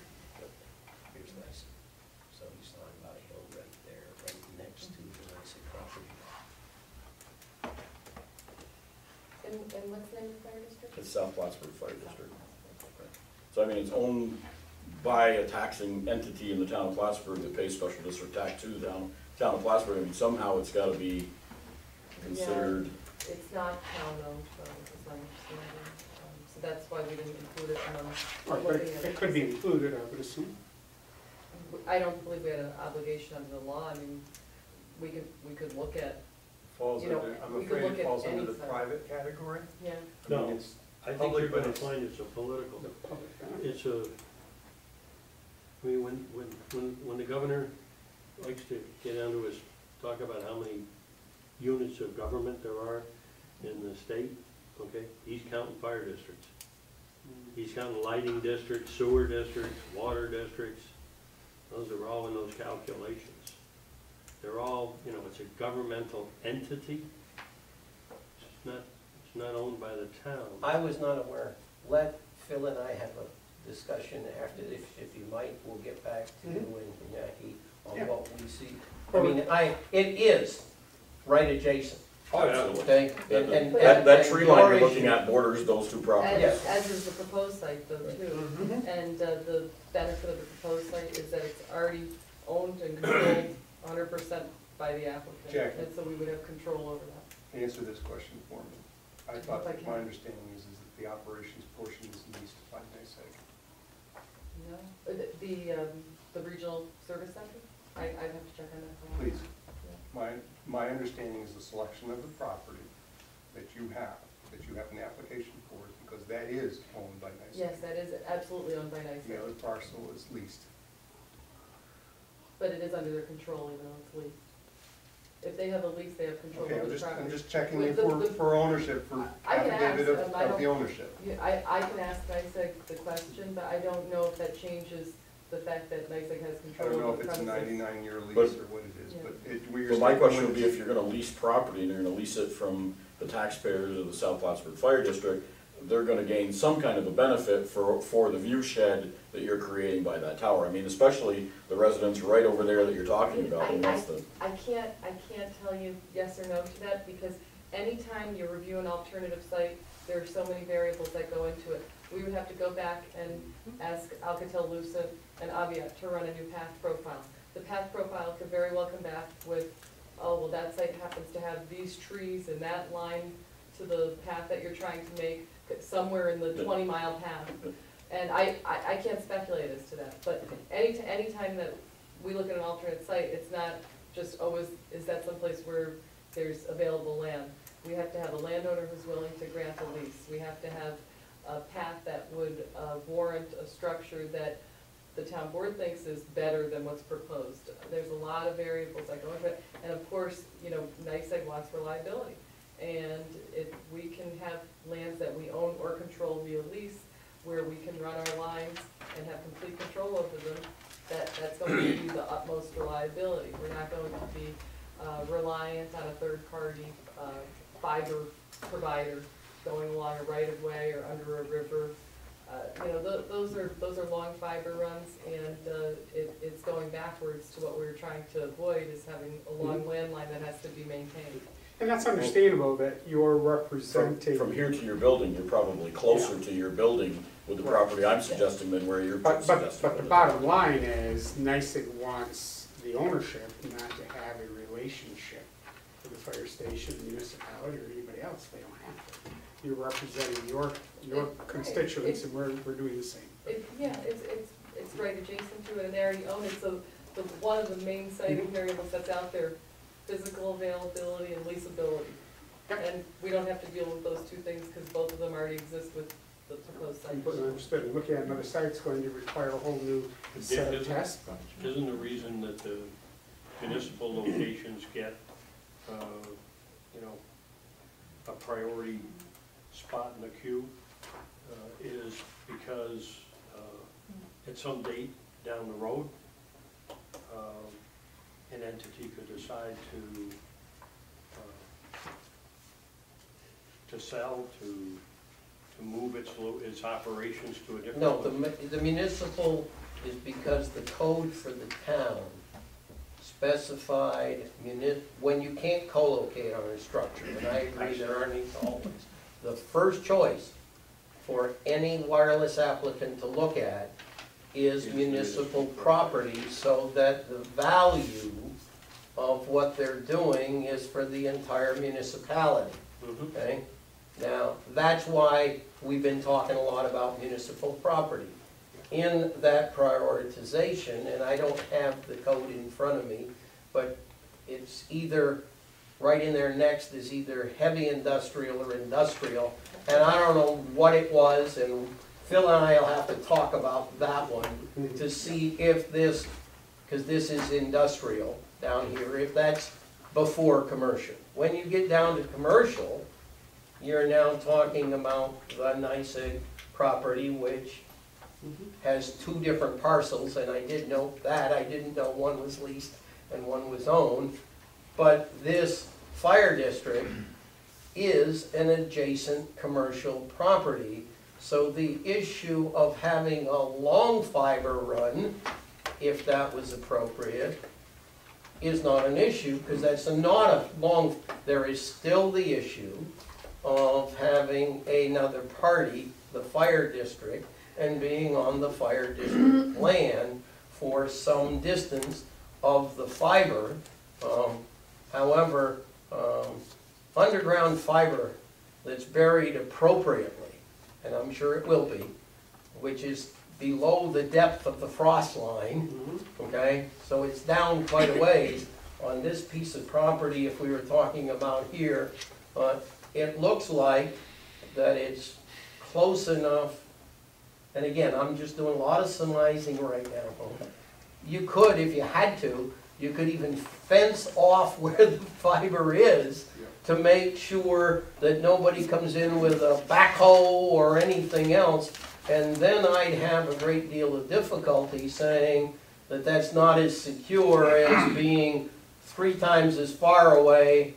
Here's nice. So he's talking about a hill right there, right next to the NYSEG property. And what's the name of the fire district? It's South Plattsburgh Fire District. So I mean, it's owned by a taxing entity in the town of Plattsburgh that pays special district tax to the town of Plattsburgh. I mean, somehow it's gotta be considered. It's not town-owned, is my understanding. So that's why we didn't include it Or in looking it at could be included, I would assume. I don't believe we had an obligation under the law. I mean, we could look at, Falls You know, under, I'm we could afraid look it at falls under any the site. private category. yeah. I mean, No. it's I think public, you're but gonna it's- find it's a political, The public benefit. it's a, I mean, when the governor likes to get onto his, talk about how many units of government there are in the state, okay, he's counting fire districts. He's counting lighting districts, sewer districts, water districts. Those are all in those calculations. They're all, you know, it's a governmental entity. It's not owned by the town. I was not aware. Let Phil and I have a discussion after, if you might, we'll get back to you and Jackie on Yeah. what we see. I mean, it is right adjacent, Oh, absolutely. okay? That tree line you're your looking issue- at borders those two properties. As is the proposed site though too. And the benefit of the proposed site is that it's already owned and controlled 100% by the applicant. Jackie. And so we would have control over that. Answer this question for me. I thought, If I can. my understanding is that the operations portion is leased by NYSEG. No, the regional service center? I'd have to check on that. Please. Yeah. My understanding is the selection of the property that you have an application for, because that is owned by NYSEG. Yes, that is absolutely owned by The NYSEG, other parcel is leased. but it is under their control even though it's leased. If they have a lease, they have control Okay, over I'm the just, property. I'm just checking With you the- for ownership, for I can affidavit ask, I of don't- the ownership. Yeah, I can ask NYSEG the question, but I don't know if that changes the fact that NYSEG has I control don't know over if the it's a premises. 99-year lease But- or what it is, Yeah. but we're. But my question would be, if you're gonna lease property and you're gonna lease it from the taxpayers of the South Plattsburgh Fire District, they're gonna gain some kind of a benefit for the view shed that you're creating by that tower. I mean, especially the residents right over there that you're talking about, and that's the. I can't tell you yes or no to that, because anytime you review an alternative site, there are so many variables that go into it. We would have to go back and ask Alcatel-Lucent and Aviat to run a new path profile. The path profile could very well come back with, oh, well, that site happens to have these trees and that line to the path that you're trying to make, somewhere in the 20-mile path. And I can't speculate as to that, but any time that we look at an alternate site, it's not just, oh, is that someplace where there's available land? We have to have a landowner who's willing to grant a lease. We have to have a path that would warrant a structure that the town board thinks is better than what's proposed. There's a lot of variables that go into it, and of course, NYSEG wants reliability. And if we can have lands that we own or control via lease, where we can run our lines and have complete control over them, that's going to be the utmost reliability. We're not going to be reliant on a third-party fiber provider going along a right-of-way or under a river. Those are long fiber runs, and it's going backwards to what we're trying to avoid, is having a long landline that has to be maintained. And that's understandable that you're representing. From here to your building, you're probably closer to your building with the property I'm suggesting than where you're suggesting. But the bottom line is, NYSEG wants the ownership, not to have a relationship with the fire station, the municipality, or anybody else. They don't have to. You're representing your constituents, and we're doing the same. It's right adjacent to it, and they already own it, so one of the main citing variables that's out there, physical availability and leasability. Yep. And we don't have to deal with those two things, because both of them already exist with the proposed site. Completely understood. And looking at another site, it's going to require a whole new set of tests. Isn't the reason that the municipal locations get, a priority spot in the queue, is because at some date down the road, an entity could decide to sell, to move its operations to a different. No, the municipal is because the code for the town specified when you can't co-locate on a structure, and I agree there aren't always. The first choice for any wireless applicant to look at is municipal property, so that the value of what they're doing is for the entire municipality, okay? Now, that's why we've been talking a lot about municipal property. In that prioritization, and I don't have the code in front of me, but it's either, right in there next is either heavy industrial or industrial, and I don't know what it was, and Phil and I will have to talk about that one to see if this, because this is industrial down here, if that's before commercial. When you get down to commercial, you're now talking about the NYSEG property, which has two different parcels, and I did note that. I didn't know one was leased and one was owned. But this fire district is an adjacent commercial property. So the issue of having a long fiber run, if that was appropriate, is not an issue, because that's not a long, there is still the issue of having another party, the fire district, and being on the fire district land for some distance of the fiber. However, underground fiber that's buried appropriately, and I'm sure it will be, which is below the depth of the frost line, okay? So it's down quite a ways on this piece of property. If we were talking about here, it looks like that it's close enough. And again, I'm just doing a lot of surmising right now. You could, if you had to, you could even fence off where the fiber is to make sure that nobody comes in with a backhoe or anything else. And then I'd have a great deal of difficulty saying that that's not as secure as being 3 times as far away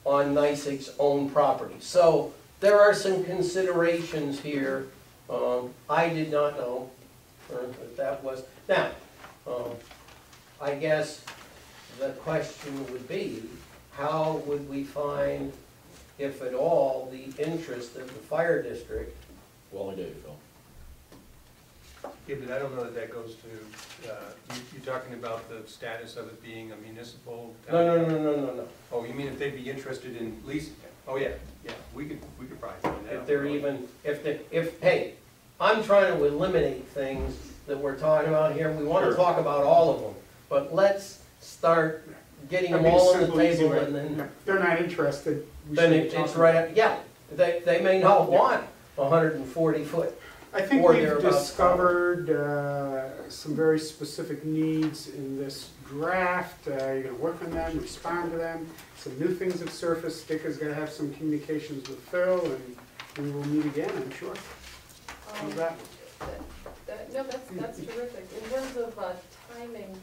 on NYSEG's own property. So there are some considerations here. I did not know that that was. Now, I guess the question would be, how would we find, if at all, the interest of the fire district? Well, I did, Phil. Yeah, but I don't know that that goes to, you're talking about the status of it being a municipal? No. Oh, you mean if they'd be interested in leasing it? Oh, yeah, we could probably find that out. If they're even, hey, I'm trying to eliminate things that we're talking about here. We want to Sure. talk about all of them, but let's start getting them That'd be a all on the simple, easy table way. and then. If they're not interested, we Then shouldn't talk it's about right, yeah, they may not want 140 foot. I think or we've thereabouts. discovered some very specific needs in this draft. You're gonna work on them, respond to them. Some new things have surfaced. Dick is gonna have some communications with Phil, and we will meet again, I'm sure. How's that? No, that's terrific. In terms of timing,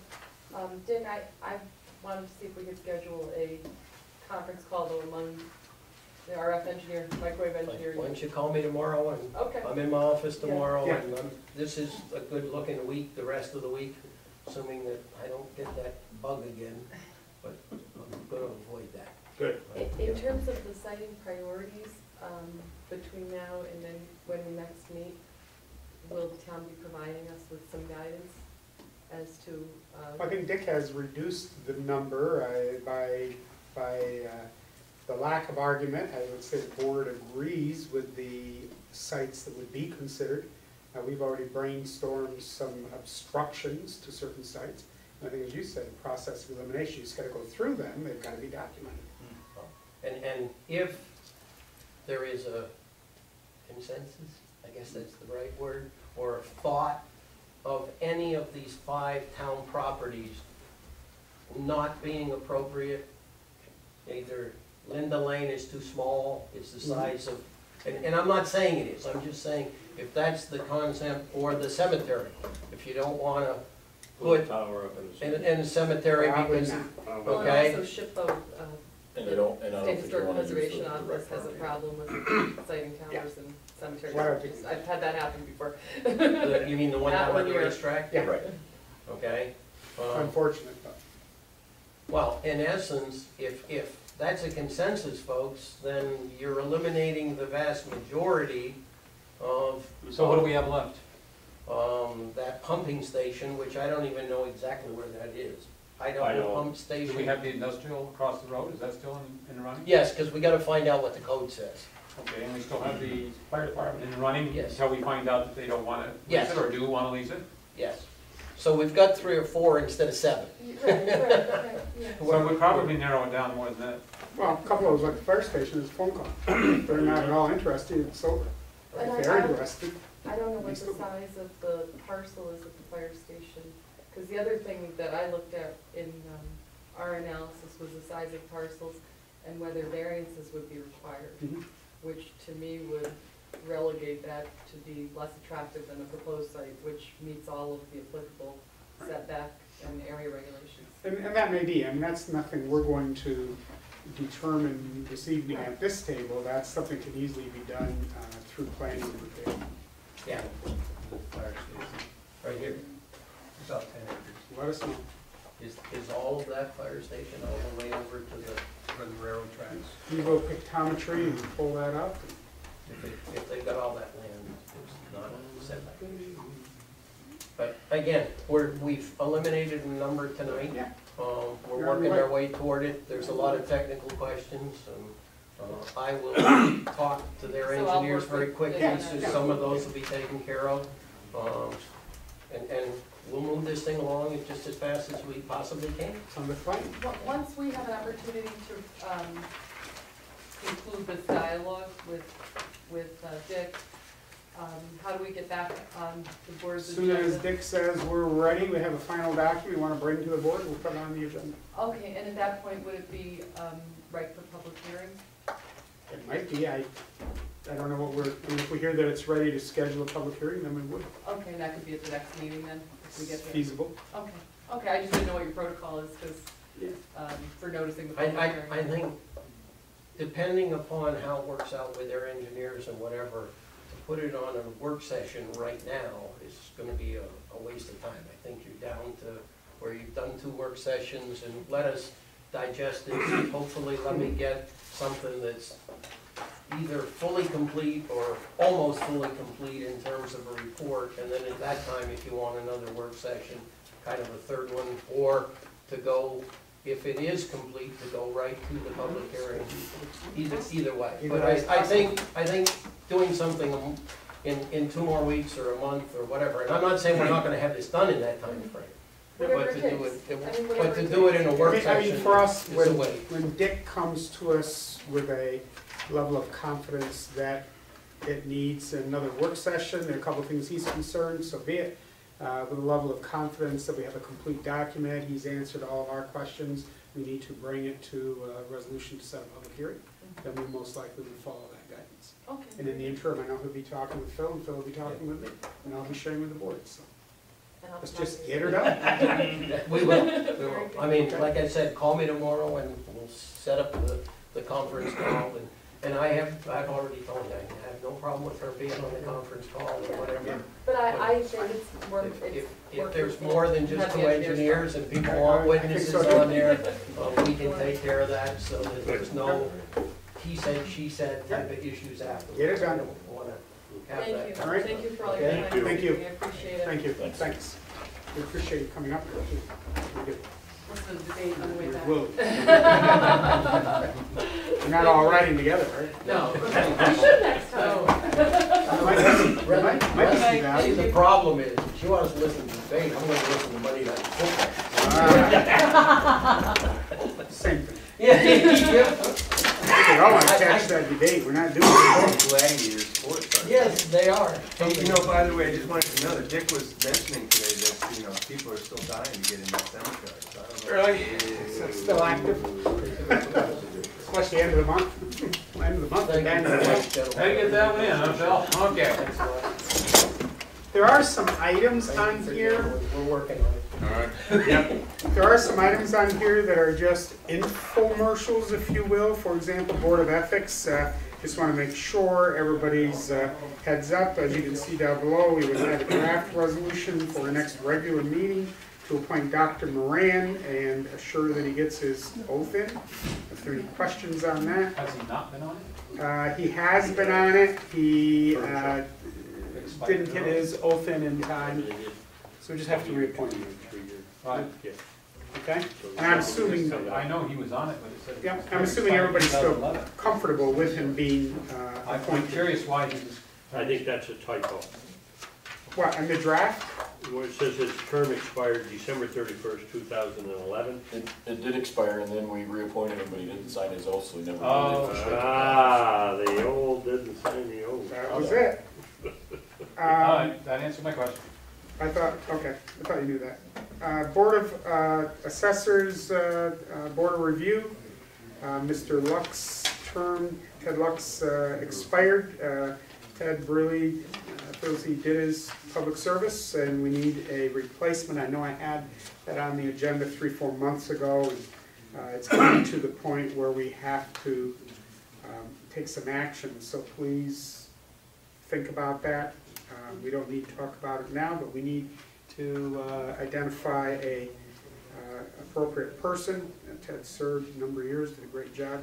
Dick, I wanted to see if we could schedule a conference call though among the RF engineer, microwave engineer. Why don't you call me tomorrow, and Okay. I'm in my office tomorrow, Yeah. and this is a good looking week, the rest of the week, assuming that I don't get that bug again, but I'm gonna avoid that. Good. In terms of the siting priorities, between now and then when we next meet, will the town be providing us with some guidance as to? I think Dick has reduced the number by the lack of argument. I would say the board agrees with the sites that would be considered. We've already brainstormed some obstructions to certain sites. And I think, as you said, process of elimination, you just gotta go through them, they've gotta be documented. And if there is a consensus, I guess that's the right word, or a thought of any of these 5 town properties not being appropriate, either Linda Lane is too small, it's the size of, and I'm not saying it is, I'm just saying, if that's the concept, or the cemetery, if you don't wanna put Tower up in the. in the cemetery Probably because, not. Well, and okay. also SHPO, And I don't State think you Historic wanna use Preservation the Office direct has a parking. problem with siting towers and Why don't cemeteries. you- I've had that happen before. You mean the one That down one by the here. racetrack? Yeah. Right. Okay. Unfortunate, but. Well, in essence, if that's a consensus, folks, then you're eliminating the vast majority of. So what do we have left? That pumping station, which I don't even know exactly where that is. I I don't know don't. pump Do station. we have the industrial across the road? Is that still in the running? Yes, because we gotta find out what the code says. Okay, and we still have the fire department in the running? Yes. Until we find out that they don't want to lease Yes. it, or do want to lease it? Yes. So we've got 3 or 4 instead of 7. Right, okay, yeah. So we'd probably narrow it down more than that. Well, a couple of those, like the fire station, is a phone call. If they're not at all interested, it's over. And If they're I- interested, I don't know what the size of the parcel is at the fire station, because the other thing that I looked at in our analysis was the size of parcels and whether variances would be required, Mhm. which to me would relegate that to be less attractive than a proposed site, which meets all of the applicable setback and area regulations. and that may be, I mean, that's nothing we're going to determine this evening at this table. That's something that can easily be done through planning and review. Yeah, The fire station, right here. about 10 acres, Let us know. Is all of that fire station all the way over to the, where the railroad tracks. Evo pictometry and pull that up. if they've got all that land, it's not a setback. But again, we've eliminated a number tonight. Yeah. We're You're on working your our way toward it. There's a lot of technical questions, and I will talk to their So I'll engineers work very with- quickly, yeah, so yeah. some of those will be taken care of. And we'll move this thing along just as fast as we possibly can. Sounds like fun. Once we have an opportunity to conclude this dialogue with Dick, how do we get back on the As board's soon agenda? as Dick says we're ready, we have a final document we want to bring to the board, we'll put it on the agenda. Okay, and at that point, would it be right for public hearing? It might be, I don't know what I mean, if we hear that it's ready to schedule a public hearing, then we would. Okay, and that could be at the next meeting then, if we It's get there? feasible. Okay, okay, I just didn't know what your protocol is, because, Yeah. for noticing the public hearing. I think, depending upon how it works out with their engineers and whatever, to put it on a work session right now is gonna be a waste of time. I think you're down to where you've done 2 work sessions, and let us digest it. Hopefully let me get something that's either fully complete or almost fully complete in terms of a report, and then at that time, if you want another work session, kind of a third one, or to go if it is complete, to go right to the public hearing, either way. Either But way is I think doing something in 2 more weeks or a month or whatever, and I'm not saying we're not gonna have this done in that time frame. Whatever But it to do takes. it, I mean, whatever but to it do it takes. in a work I mean, session for us, is the when, way. when Dick comes to us with a level of confidence that it needs another work session, there are a couple of things he's concerned, so be it. With a level of confidence that we have a complete document, he's answered all of our questions, we need to bring it to a resolution to set a public hearing, then we most likely will follow that guidance. Okay. And in the interim, I know he'll be talking with Phil, and Phil will be talking with me, and I'll be sharing with the board, so And I'll let's talk just to get you. her done. We will, we will. I mean, like I said, call me tomorrow and we'll set up the conference call. And I've already told you, I have no problem with her being on the conference call or whatever. But I think it's more, If there's more than just Have the 2 engineers engineers and people I want think witnesses so, too. on there, we can take care of that so that there's no he said, she said type of issues afterwards. Get it done. I don't wanna have Thank that. you, All right. thank you for all your Okay. time. Thank you. I appreciate it. Thank you, Thanks. thanks. We appreciate you coming up here, too. We do. What's the debate on the way back? Will. We're not all riding together, right? No. We should next time. Might be See, some the problem is, if she wants to listen to debate, I'm gonna listen to Monday Night Football. value. Same thing. Yeah. We all want to catch that debate, we're not doing it. Gladiator sports. Yes, they are. Hey, you know, by the way, I just wanted to know that Dick was mentioning today that, you know, people are still dying to get in that cemetery, so I don't know. Really? It's still active, especially end of the month. End of the month, Thank and you very then much, gentlemen. How do you get that one in, huh, Phil? Okay. Thanks a lot. there are some items on here. We're working on it. There are some items on here that are just infomercials, if you will. For example, Board of Ethics. Just want to make sure everybody's heads up. As you can see down below, we would have a draft resolution for the next regular meeting to appoint Dr. Moran and assure that he gets his oath in. If there are any questions on that. Has he not been on it? He has been on it. He Expired didn't get early? his oath in time, so we just have to reappoint him. Right. Okay? And I'm assuming, I know he was on it, but it said. yeah, I'm assuming everybody's still 2011. comfortable with him being I'm appointed. curious why he was. I think that's a typo. What, in the draft? Where it says his term expired December 31st, 2011. It did expire, and then we reappointed him, but he didn't sign his oath, so he never. Oh. The old didn't sign the old. That was it. That answered my question. I thought you knew that. Board of Assessors, Board of Review, Mr. Lux's term, Ted Lux expired. Ted really feels he did his public service and we need a replacement. I know I had that on the agenda 3-4 months ago. And, it's getting to the point where we have to take some action, so please think about that. We don't need to talk about it now, but we need to identify a appropriate person. Ted served a number of years, did a great job,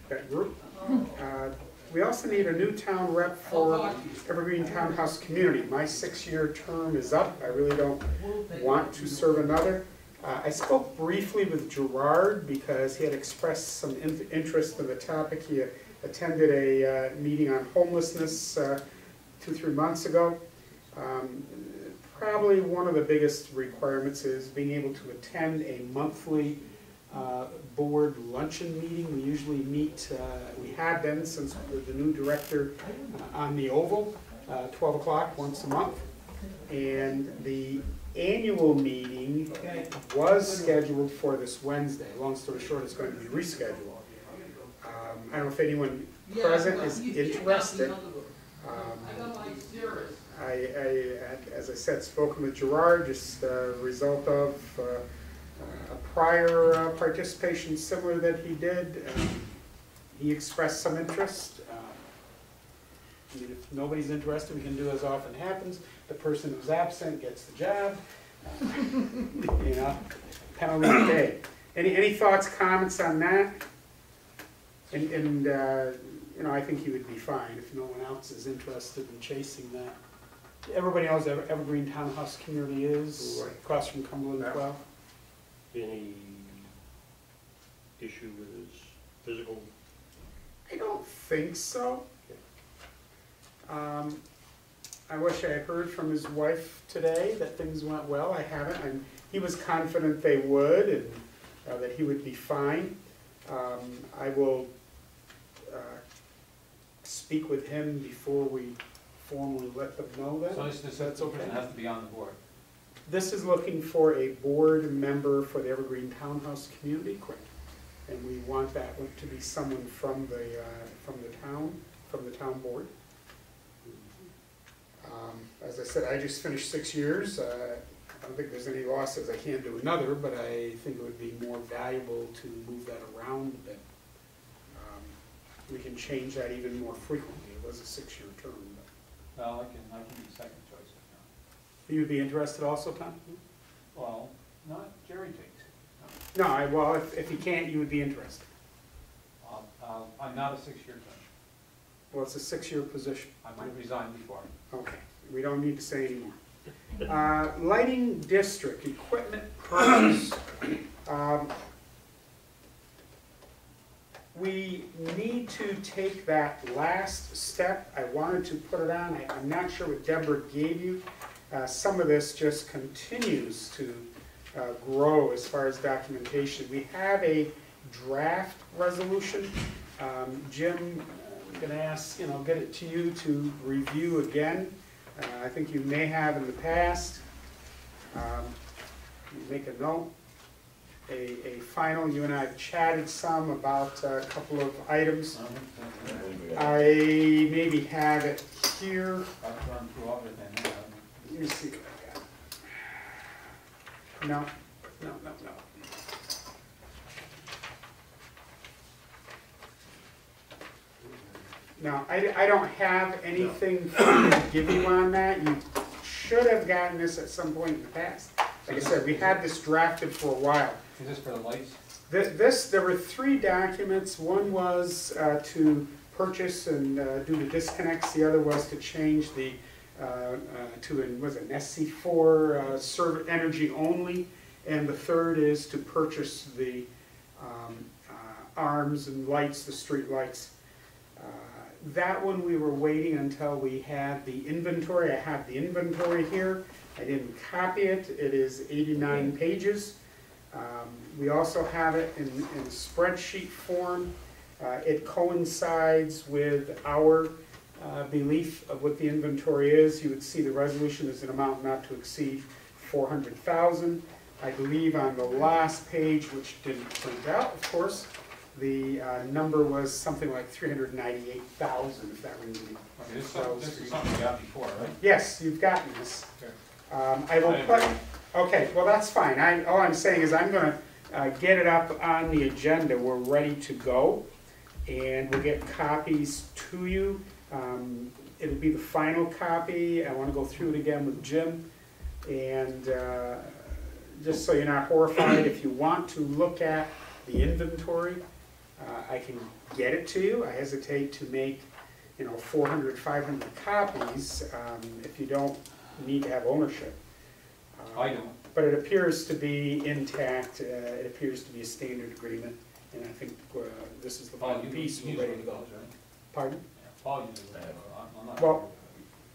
that group. We also need a new town rep for Evergreen Townhouse Community. My 6-year term is up. I really don't want to serve another. I spoke briefly with Gerard because he had expressed some interest in the topic. He attended a meeting on homelessness 2-3 months ago. Probably one of the biggest requirements is being able to attend a monthly board luncheon meeting. We usually meet, we have been since the new director on the Oval, 12 o'clock once a month. And the annual meeting was scheduled for this Wednesday. Long story short, it's going to be rescheduled. I don't know if anyone present is interested. As I said, spoken with Gerard, just a result of a prior participation similar that he did. He expressed some interest. I mean, if nobody's interested, we can do as often happens. The person who's absent gets the job. You know, penalty of the day. Any thoughts, comments on that? And you know, I think he would be fine if no one else is interested in chasing that. Everybody knows Evergreen Townhouse Community is across from Cumberland 12. Any issue with his physical? I don't think so. I wish I had heard from his wife today that things went well. I haven't, and he was confident they would, and that he would be fine. I will speak with him before we formally let them know that. So this That's okay. person has to be on the board. This is looking for a board member for the Evergreen Townhouse Community Quick. And we want that one to be someone from the town board. As I said, I just finished 6 years. I don't think there's any losses. I can't do another, but I think it would be more valuable to move that around a bit. We can change that even more frequently. It was a 6-year term. But. Well, I can be second choice if You'd be interested also, Tom? not. Well, not Jerry takes it. No. No, well, if you can't, you would be interested. I'm not a 6-year term. Well, it's a 6-year position. I might resign before. Okay, we don't need to say anymore. Lighting district, equipment purchase. We need to take that last step. I wanted to put it on. I'm not sure what Deborah gave you. Some of this just continues to grow as far as documentation. We have a draft resolution. Jim, I'm going to ask, get it to you to review again. I think you may have in the past. Make a note. A final, you and I have chatted some about a couple of items. I maybe have it here. I've gone through all of it. Let me see what I got. No. No, I don't have anything to give you on that. You should have gotten this at some point in the past. Like I said, we had this drafted for a while. Is this for the lights? There were 3 documents. One was to purchase and do the disconnects. The other was to change the was it an SC4 server energy only, and the third is to purchase the arms and lights, the street lights. That one we were waiting until we had the inventory. I have the inventory here. I didn't copy it. It is 89 pages. We also have it in spreadsheet form. It coincides with our belief of what the inventory is. You would see the resolution is an amount not to exceed $400,000. I believe on the last page, which didn't print out, of course, the number was something like $398,000, if that rings any. Okay, this is something we got before, right? Yes, you've gotten this. Okay. I will put. Okay, well that's fine. All I'm saying is I'm going to get it up on the agenda. We're ready to go, and we'll get copies to you. It'll be the final copy. I want to go through it again with Jim, and just so you're not horrified, if you want to look at the inventory, I can get it to you. I hesitate to make 400, 500 copies if you don't need to have ownership. I don't. But it appears to be intact. It appears to be a standard agreement, and I think this is the final piece. We're ready to go. Pardon? Yeah, Paul uses it. I'm not. Well,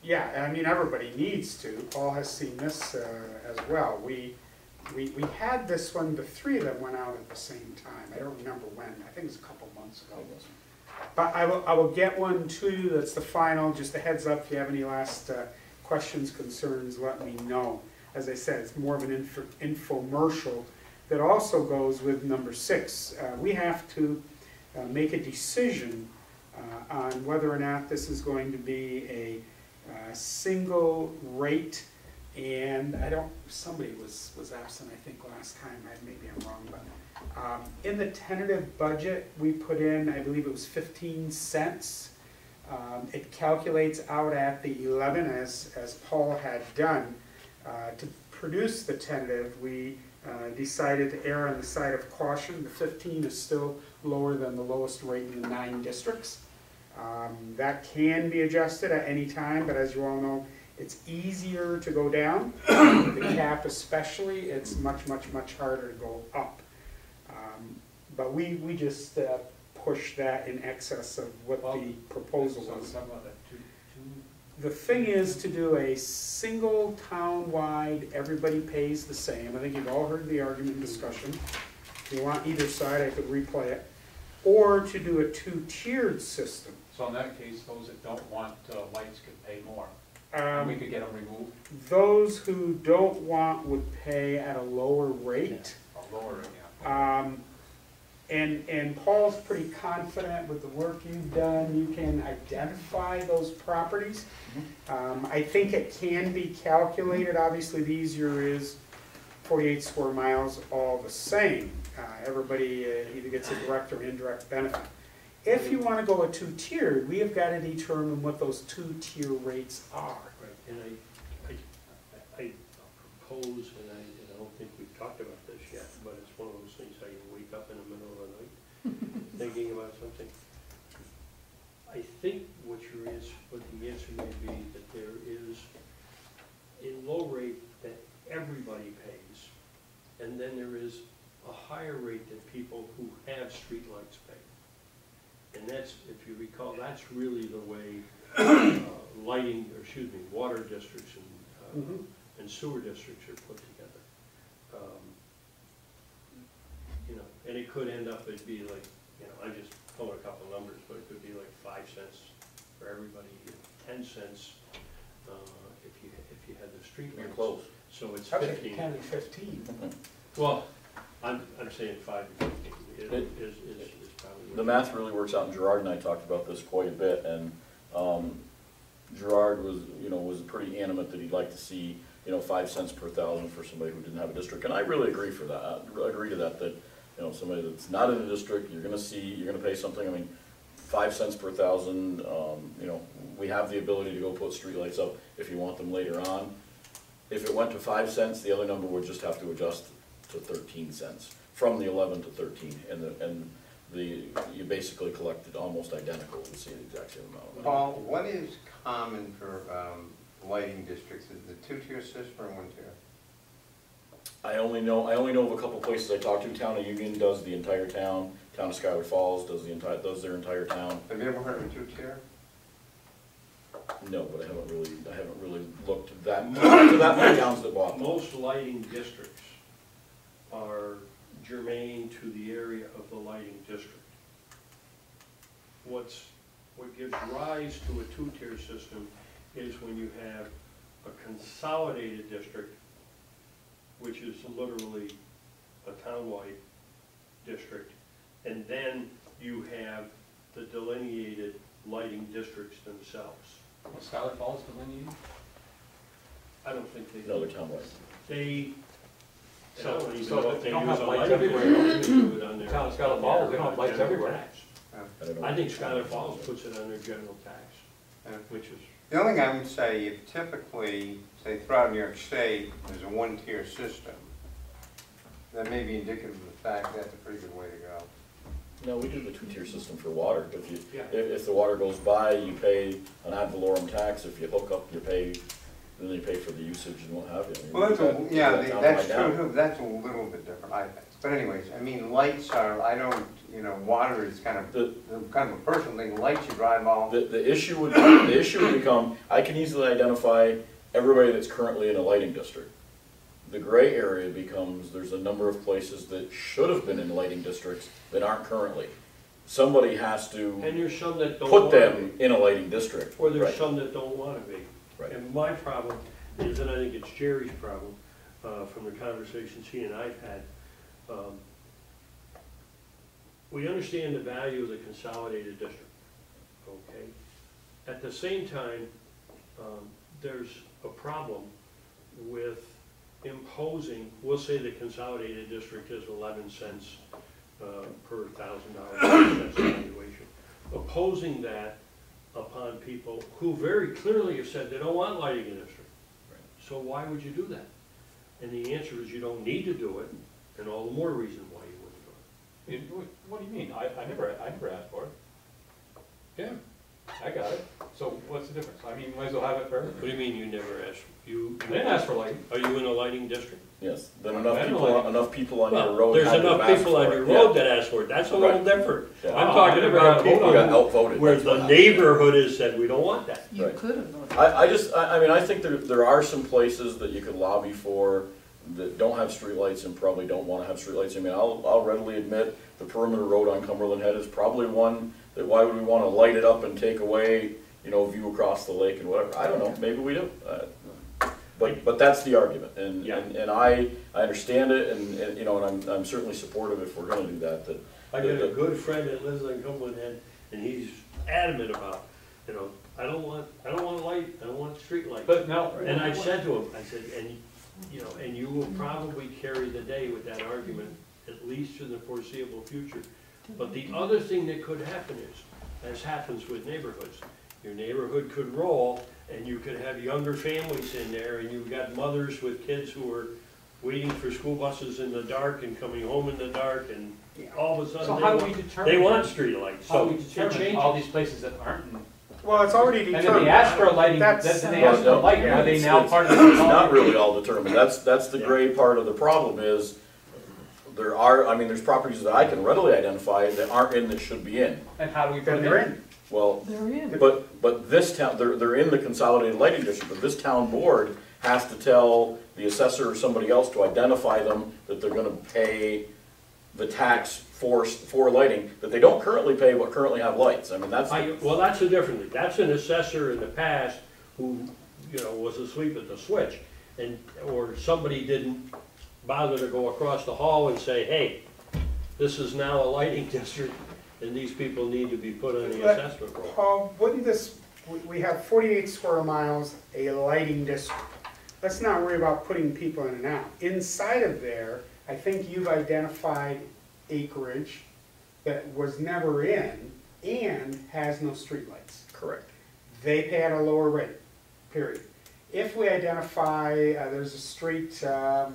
yeah, I mean everybody needs to. Paul has seen this as well. We had this one. The 3 of them went out at the same time. I don't remember when. I think it was a couple months ago. But I will get one to you. That's the final. Just a heads up. If you have any last questions, concerns, let me know. As I said, it's more of an infomercial that also goes with number 6. We have to make a decision on whether or not this is going to be a single rate. And somebody was absent, I think, last time. Maybe I'm wrong, but in the tentative budget, we put in, I believe it was 15 cents. It calculates out at the 11, as Paul had done. To produce the tentative, we decided to err on the side of caution. The 15 is still lower than the lowest rate in the 9 districts. That can be adjusted at any time, but as you all know, it's easier to go down. The cap especially, it's much, much, much harder to go up. But we just pushed that in excess of what the proposal So was. talking about that two, The thing is to do a single town-wide, everybody pays the same. I think you've all heard the argument and discussion. If you want either side, I could replay it. Or to do a two-tiered system. so in that case, those that don't want lights could pay more. And we could get them removed Those who don't want would pay at a lower rate. or lower, yeah. And Paul's pretty confident with the work you've done, you can identify those properties. I think it can be calculated, obviously the easier is 48 square miles all the same. Everybody either gets a direct or indirect benefit. If you want to go a two-tiered, we have got to determine what those two-tier rates are. Right, and I propose, and I don't think we've talked about this yet, but it's one of those things I can wake up in the middle of the night thinking about something. I think what the answer may be that there is a low rate that everybody pays, and then there is a higher rate that people who have streetlights pay. And that's, if you recall, that's really the way water districts and sewer districts are put together. You know, and it could end up, it'd be like, you know, I'm just pulling a couple numbers, but it could be like 5 cents for everybody, 10 cents if you had the street lights. You're close. So it's I was 15. thinking 10 and 15. Well, I'm saying 5 to 15 is probably. The math really works out, and Gerard and I talked about this quite a bit, and Gerard was pretty animate that he'd like to see, 5 cents per thousand for somebody who didn't have a district, and I really agree for that. I agree to that, somebody that's not in a district, you're gonna pay something. I mean, 5 cents per thousand, we have the ability to go put streetlights up if you want them later on. If it went to 5 cents, the other number would just have to adjust to 13 cents, from the 11 to 13, and you basically collected almost identical, you see the exact same amount of money. Paul, what is common for lighting districts? Is it a 2-tier system or 1-tier? I only know of a couple places I talked to. Town of Union does the entire town. Town of Schuyler Falls does their entire town. Have you ever heard of a 2-tier? No, but I haven't really looked to that many towns that bought them. Most lighting districts are germane to the area of the lighting district. What gives rise to a 2-tier system is when you have a consolidated district, which is literally a townwide district, and then you have the delineated lighting districts themselves. Well, Schuyler Falls delineated? I don't think they. No, they're townwide. They. So I don't even they know if don't use have a lights lighting everywhere. district, they do it on their- Town of Schuyler on Falls, their, they don't have lights general everywhere. tax. I don't know. I think Schuyler Falls puts it on their general tax, which is. The only thing I would say, if typically, say throughout New York State, there's a 1-tier system, that may be indicative of the fact that's a pretty good way to go. No, we do the 2-tier system for water. Yeah. If the water goes by, you pay an ad valorem tax. If you hook up, then you pay for the usage and what have you. Well, that's That's true, too. That's a little bit different, I think. But anyways, I mean, lights are, water is kind of a personal thing. Lights you drive off. The issue would become, I can easily identify everybody that's currently in a lighting district. The gray area becomes, there's a number of places that should have been in lighting districts that aren't currently. Somebody has And to there's some that don't put want to them be. in a lighting district. Or there's Right. some that don't want to be. Right. And my problem is, and I think it's Jerry's problem, from the conversations he and I've had, we understand the value of the consolidated district, okay? At the same time, there's a problem with imposing, we'll say the consolidated district is 11 cents per $1,000 that's valuation. Opposing that upon people who very clearly have said they don't want lighting in the district. Right. So why would you do that? And the answer is you don't need to do it, and all the more reason why you wouldn't do it. What do you mean? I never asked for it. Yeah. I got it. So what's the difference? I mean, might as well have it for What everybody. do you mean you never asked? I didn't ask for lighting. Are you in a lighting district? Yes, then I enough don't people, like- enough people on your Well, road there's had to enough have asked people on for your it. road Yeah. that ask for it, that's a little Right. different. Yeah. I'm Oh, talking I never about got a vote people on got it. outvoted. where that's what the happened. neighborhood has said, we don't want that. You Right. could have voted. I mean, I think there are some places that you could lobby for that don't have streetlights and probably don't wanna have streetlights. I mean, I'll readily admit, the perimeter road on Cumberland Head is probably one that, why would we wanna light it up and take away, you know, view across the lake and whatever, I don't know, maybe we do. But that's the argument, and, Yeah. and I understand it, and, you know, and I'm certainly supportive if we're gonna do that, that. I got a good friend that lives on Cumberland Head, and he's adamant about, you know, I don't want light, I don't want street light. But now. And I said to him, I said, and, you know, and you will probably carry the day with that argument, at least in the foreseeable future. But the other thing that could happen is, as happens with neighborhoods, your neighborhood could roll, and you could have younger families in there, and you've got mothers with kids who are waiting for school buses in the dark and coming home in the dark, and all of a So sudden, how do we determine? they want streetlights, How so do we it determine all changes. these places that aren't? Well, it's already And then determined. they ask for a lighting, then That's- they ask for a light, are they now It's- part of the? It's not really all determined, that's the Yeah. gray part of the problem is, there's properties that I can readily identify that aren't in that should be in. And how do we put Then it they're in? in. Well, They're in. but this town, they're in the consolidated lighting district, but this town board has to tell the assessor or somebody else to identify them that they're gonna pay the tax for lighting, that they don't currently pay but currently have lights, I mean, that's. Well, that's a different thing, that's an assessor in the past who, you know, was asleep at the switch, and, or somebody didn't bother to go across the hall and say, hey, this is now a lighting district, and these people need to be put on the But, assessment roll. Paul, wouldn't this, we have 48 square miles, a lighting district. Let's not worry about putting people in and out. Inside of there, I think you've identified acreage that was never in and has no streetlights. Correct. They pay at a lower rate, period. If we identify, there's a street, I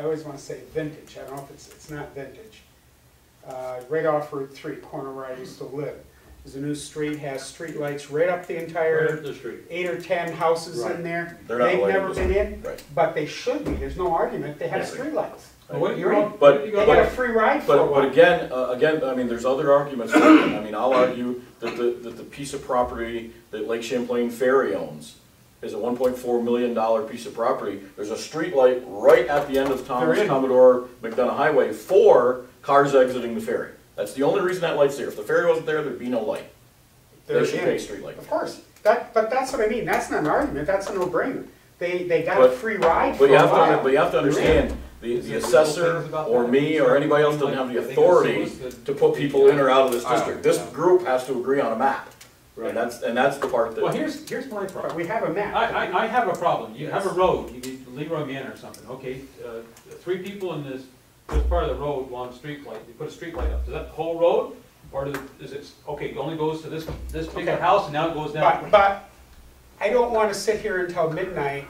always want to say vintage, I don't know if it's not vintage. Right off Route 3, corner where I used to live. There's a new street, has streetlights right up the Right entire up the street. 8 or 10 houses Right. in there. They're not They've lighting never been in, Right. but they should be, there's no argument, they have Yes. streetlights. Well, what do you You're go- in. what do you They go- get a free ride for a But while. again, I mean, there's other arguments, for it. I mean, I'll argue that the piece of property that Lake Champlain Ferry owns is a $1.4 million piece of property. There's a street light right at the end of Thomas There is. Commodore McDonough Highway for cars exiting the ferry. That's the only reason that light's there. If the ferry wasn't there, there'd be no light. They're They should in. pay street light. Of course, but that's what I mean, that's not an argument, that's a no-brainer. They got a But- free ride for But a you have while. to understand, the assessor or me or anybody else doesn't have the authority to put people in or out of this district. This group has to agree on a map. And that's the part Well, that, here's my But problem. we have a map. I have a problem. You have a road, you need Leroy Manor or something, okay? 3 people in this part of the road want a street light, you put a street light up. Is that the whole road? Or is it, okay, it only goes to this big Okay. house and now it goes down? But I don't wanna sit here until midnight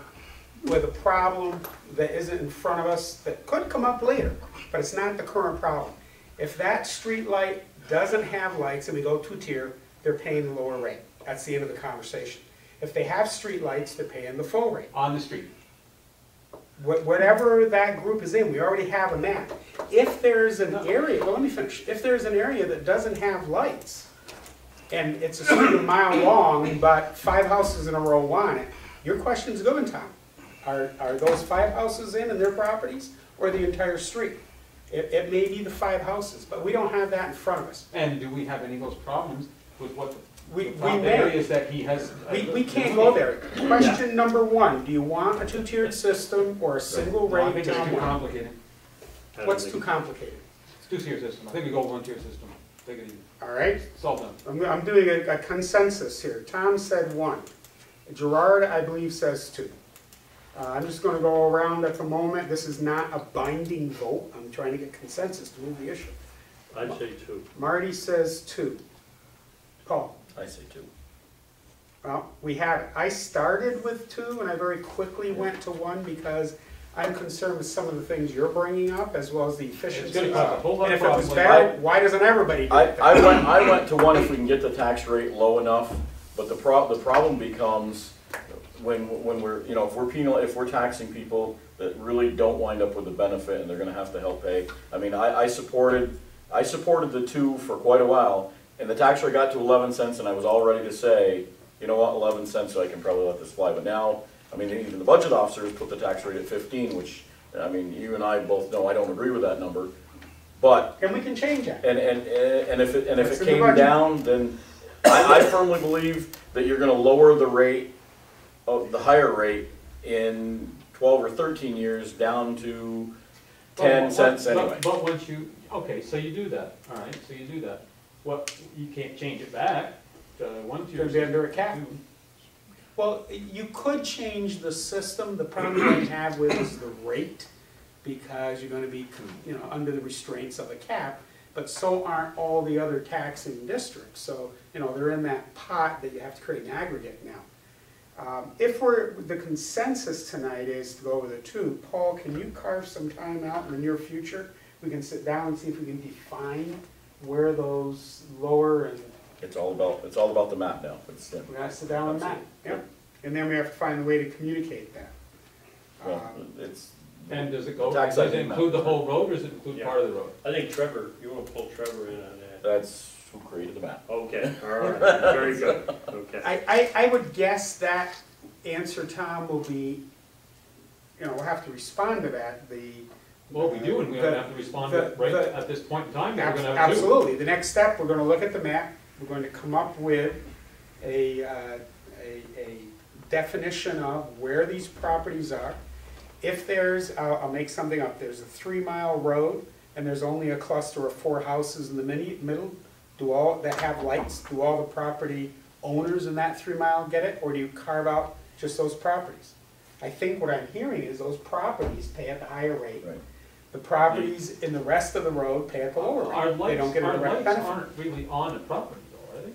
with a problem that isn't in front of us, that could come up later, but it's not the current problem. If that street light doesn't have lights and we go 2-tier, they're paying the lower rate. That's the end of the conversation. If they have street lights, they're paying the full rate. On the street. Whatever that group is in, we already have a map. If there's an area, well, let me finish. If there's an area that doesn't have lights, and it's a street a mile long, but 5 houses in a row want it, your question's good, Tom. Are those 5 houses in their properties, or the entire street? It may be the 5 houses, but we don't have that in front of us. And do we have any of those problems with what We the top may. areas that he has? We can't go there. Question number 1, do you want a 2-tiered system or a single No, I rate think it's too townwide? complicated. I don't What's think- too complicated? It's 2-tier system. I think we go 1-tier system. Take it easy. All right? It's all done. I'm doing a consensus here. Tom said 1. Gerard, I believe, says 2. I'm just going to go around at the moment. This is not a binding vote. I'm trying to get consensus to move the issue. I'd say 2. Marty says 2. Paul? I say 2. Well, we have it. I started with 2 and I very quickly went to 1 because I'm concerned with some of the things you're bringing up, as well as the efficiency. It's gonna cause a whole lot And of if it was problems. better, why doesn't everybody do it? I went to one if we can get the tax rate low enough, but the problem becomes when we're, you know, if we're taxing people that really don't wind up with the benefit and they're gonna have to help pay. I mean, I supported the 2 for quite a while, and the tax rate got to 11 cents, and I was all ready to say, you know what, 11 cents, so I can probably let this fly. But now, I mean, even the budget officers put the tax rate at 15, which, I mean, you and I both know I don't agree with that number. But, And we can change that. and if it That's in the came budget. down, then I firmly believe that you're gonna lower the rate of the higher rate in 12 or 13 years down to 10 cents anyway. But once you, okay, so you do that, all right, so you do that. What, you can't change it back, once you're. Gonna be under a cap. Well, you could change the system. The problem you're going to have with is the rate, because you're going to be, you know, under the restraints of a cap. But so aren't all the other taxing districts. So, you know, they're in that pot that you have to create an aggregate now. If the consensus tonight is to go with a 2, Paul, can you carve some time out in the near future? We can sit down and see if we can define where those lower and It's all about the map now. we gotta sit down on that. Yep. And then we have to find a way to communicate that. Well, it's. And does it go, The tax does it ID include the map. whole road, or does it include part of the road? I think Trevor, you wanna pull Trevor in on that? That's who created the map. Okay, all right, very good, okay. I would guess that answer, Tom, will be, you know, we'll have to respond to that, Well, we do, and we're gonna have to respond to it right at this point in time, that we're gonna have to do. Absolutely. The next step, we're gonna look at the map, we're going to come up with a definition of where these properties are. If there's, I'll make something up, there's a 3-mile road, and there's only a cluster of 4 houses in the middle, that have lights, do all the property owners in that 3-mile get it, or do you carve out just those properties? I think what I'm hearing is those properties pay at the higher rate. Right. The properties in the rest of the road pay at the lower Our rate. They don't get a direct lights benefit. aren't really on the property though, are they?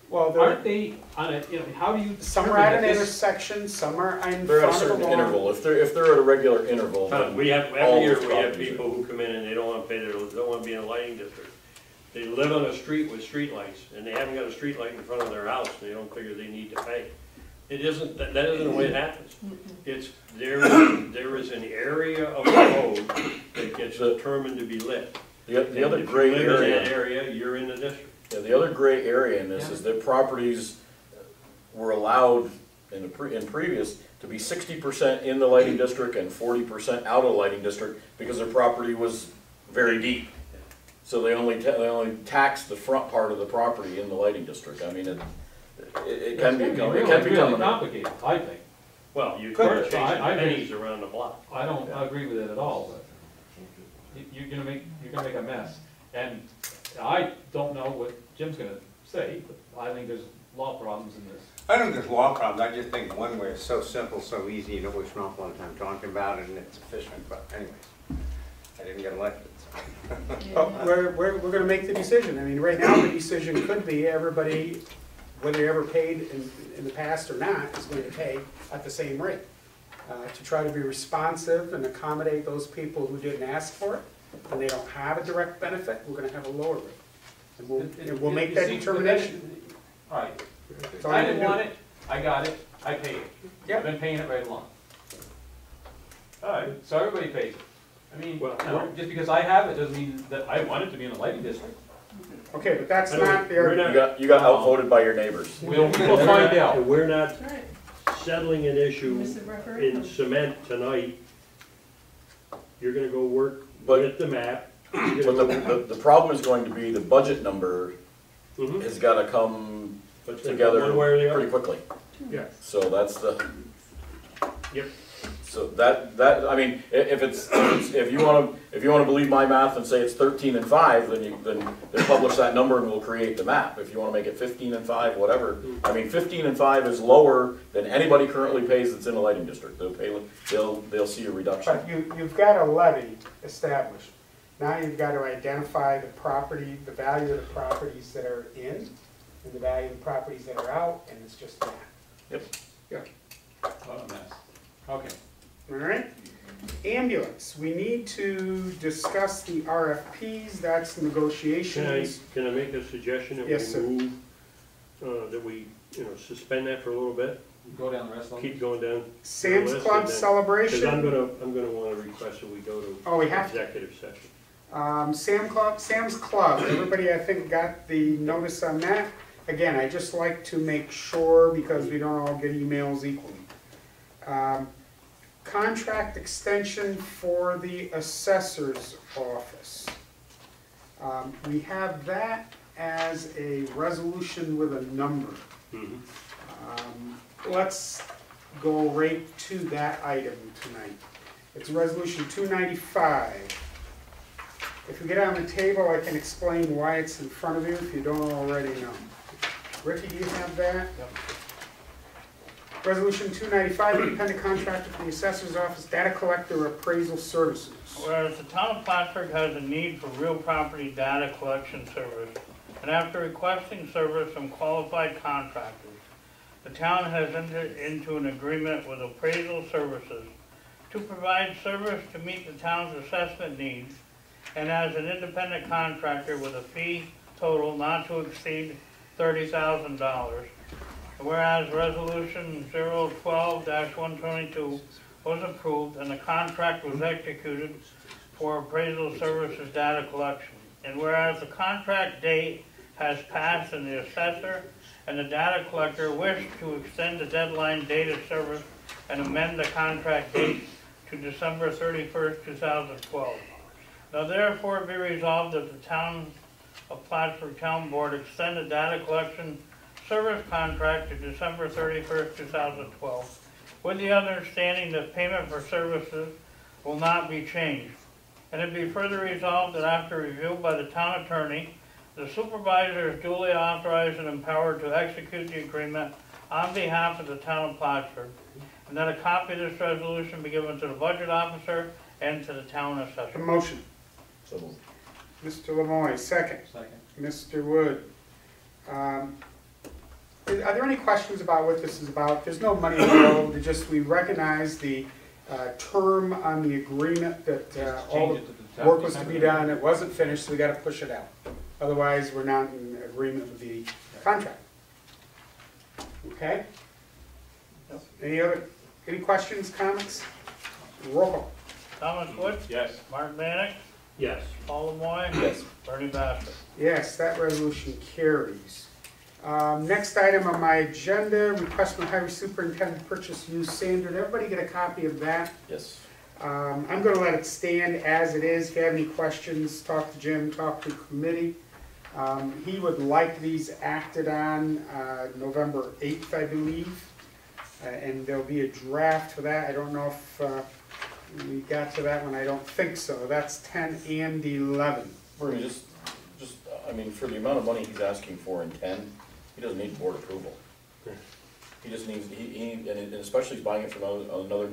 Well, Aren't they on a, you know, how do you? some are determine at that an this- intersection, some are in They're at a front of certain the lawn. interval. If they're at a regular interval, then We have, all every year those we have properties are- people who come in and they don't wanna pay their, don't wanna be in a lighting district. They live on a street with streetlights, and they haven't got a streetlight in front of their house, and they don't figure they need to pay. It isn't, that isn't the way it happens. It's, there is an area of the road that gets determined to be lit. the other And gray If you live in that area. area, you're in the district. Yeah, the other gray area in this is that properties were allowed in previous to be 60% in the lighting district and 40% out of the lighting district because their property was very deep. So they only taxed the front part of the property in the lighting district. I mean, it can become Really complicated, I think. Well, you Good. are chasing I agree. pennies around the block. I don't agree with it at all, but you're gonna make a mess. And I don't know what Jim's gonna say, but I think there's law problems in this. I don't think there's law problems, I just think one way is so simple, so easy, you know, we spent a lot of time talking about it, and it's efficient, but anyways, I didn't get elected, so. But we're gonna make the decision. I mean, right now, the decision could be everybody, whether you ever paid in the past or not, is going to pay at the same rate. To try to be responsive and accommodate those people who didn't ask for it, and they don't have a direct benefit, we're gonna have a lower rate. And we'll make that determination. All right, That's all I you can didn't do. want it, I got it, I paid it. Yep. I've been paying it right along. All right, so everybody pays it. I mean, Well, you know, just because I have it doesn't mean that I want it to be in the lighting district. Okay, but that's Anyway, not we're their, not- You got outvoted by your neighbors. We'll find out. And we're not All right, settling an issue Mr. in Referendum. cement tonight. You're gonna go work But- with the map. You're But gonna go- the problem is going to be the budget number Mhm. has gotta come But it's together one way or the pretty other. quickly. Yeah. So that's the. Yep. So I mean, if you wanna believe my math and say it's 13 and 5, then publish that number and we'll create the map. If you wanna make it 15 and 5, whatever. I mean, 15 and 5 is lower than anybody currently pays that's in a lighting district. They'll see a reduction. but you've got a levy established. Now you've got to identify the property, the value of the properties that are in, and the value of the properties that are out, and it's just that. Yep. What a mess. Okay. All right? And items. We need to discuss the RFPs, that's negotiations. Can I make a suggestion that Yes, sir. we move, that we, suspend that for a little bit? Go down the rest of them. Keep going down. Sam's list Club and then- celebration. Because I'm gonna wanna request that we go Oh, we to have to. executive session. Sam's Club, everybody I think got the notice on that. Again, I just like to make sure, because we don't all get emails equally. Contract extension for the assessor's office. We have that as a resolution with a number. Mhm. Let's go right to that item tonight. It's resolution 295. If we get on the table, I can explain why it's in front of you if you don't already know. Ricky, do you have that? Yep. Resolution 295, independent contractor for the assessor's office, data collector appraisal services. Whereas the town of Plattsburgh has a need for real property data collection service, and after requesting service from qualified contractors, the town has entered into an agreement with appraisal services to provide service to meet the town's assessment needs, and as an independent contractor with a fee total not to exceed $30,000. Whereas Resolution 012-122 was approved and the contract was executed for appraisal services data collection. And whereas the contract date has passed and the assessor and the data collector wish to extend the deadline date of service and amend the contract date to December 31st, 2012. Now therefore be resolved that the Town of Plattsburgh Town Board extend the data collection service contract to December 31st, 2012, with the understanding that payment for services will not be changed. And it be further resolved that after review by the town attorney, the supervisor is duly authorized and empowered to execute the agreement on behalf of the town of Plattsburgh, and that a copy of this resolution be given to the budget officer and to the town A assessor. motion. So moved. Mr. Lemoy, second. Second. Mr. Wood. Are there any questions about what this is about? There's no money involved, it's just we recognize the term on the agreement that all Change it to the the work was to be December. done, it wasn't finished, so we gotta push it out. Otherwise, we're not in agreement with the contract. Okay? Any questions, comments? Roll call. Thomas Wood, Yes. Mark Manick, Yes. Paul Lemoy, Yes. Bernie Bassett. Yes, that resolution carries. Next item on my agenda, request from the highway superintendent to purchase used sander. Did everybody get a copy of that? Yes. I'm gonna let it stand as it is. If you have any questions, talk to Jim, talk to the committee. He would like these acted on November 8th, I believe. And there'll be a draft for that. I don't know if we got to that one. I don't think so. That's 10 and 11. Bernie, I mean, for the amount of money he's asking for in 10, he doesn't need board approval. He just needs, and especially he's buying it from another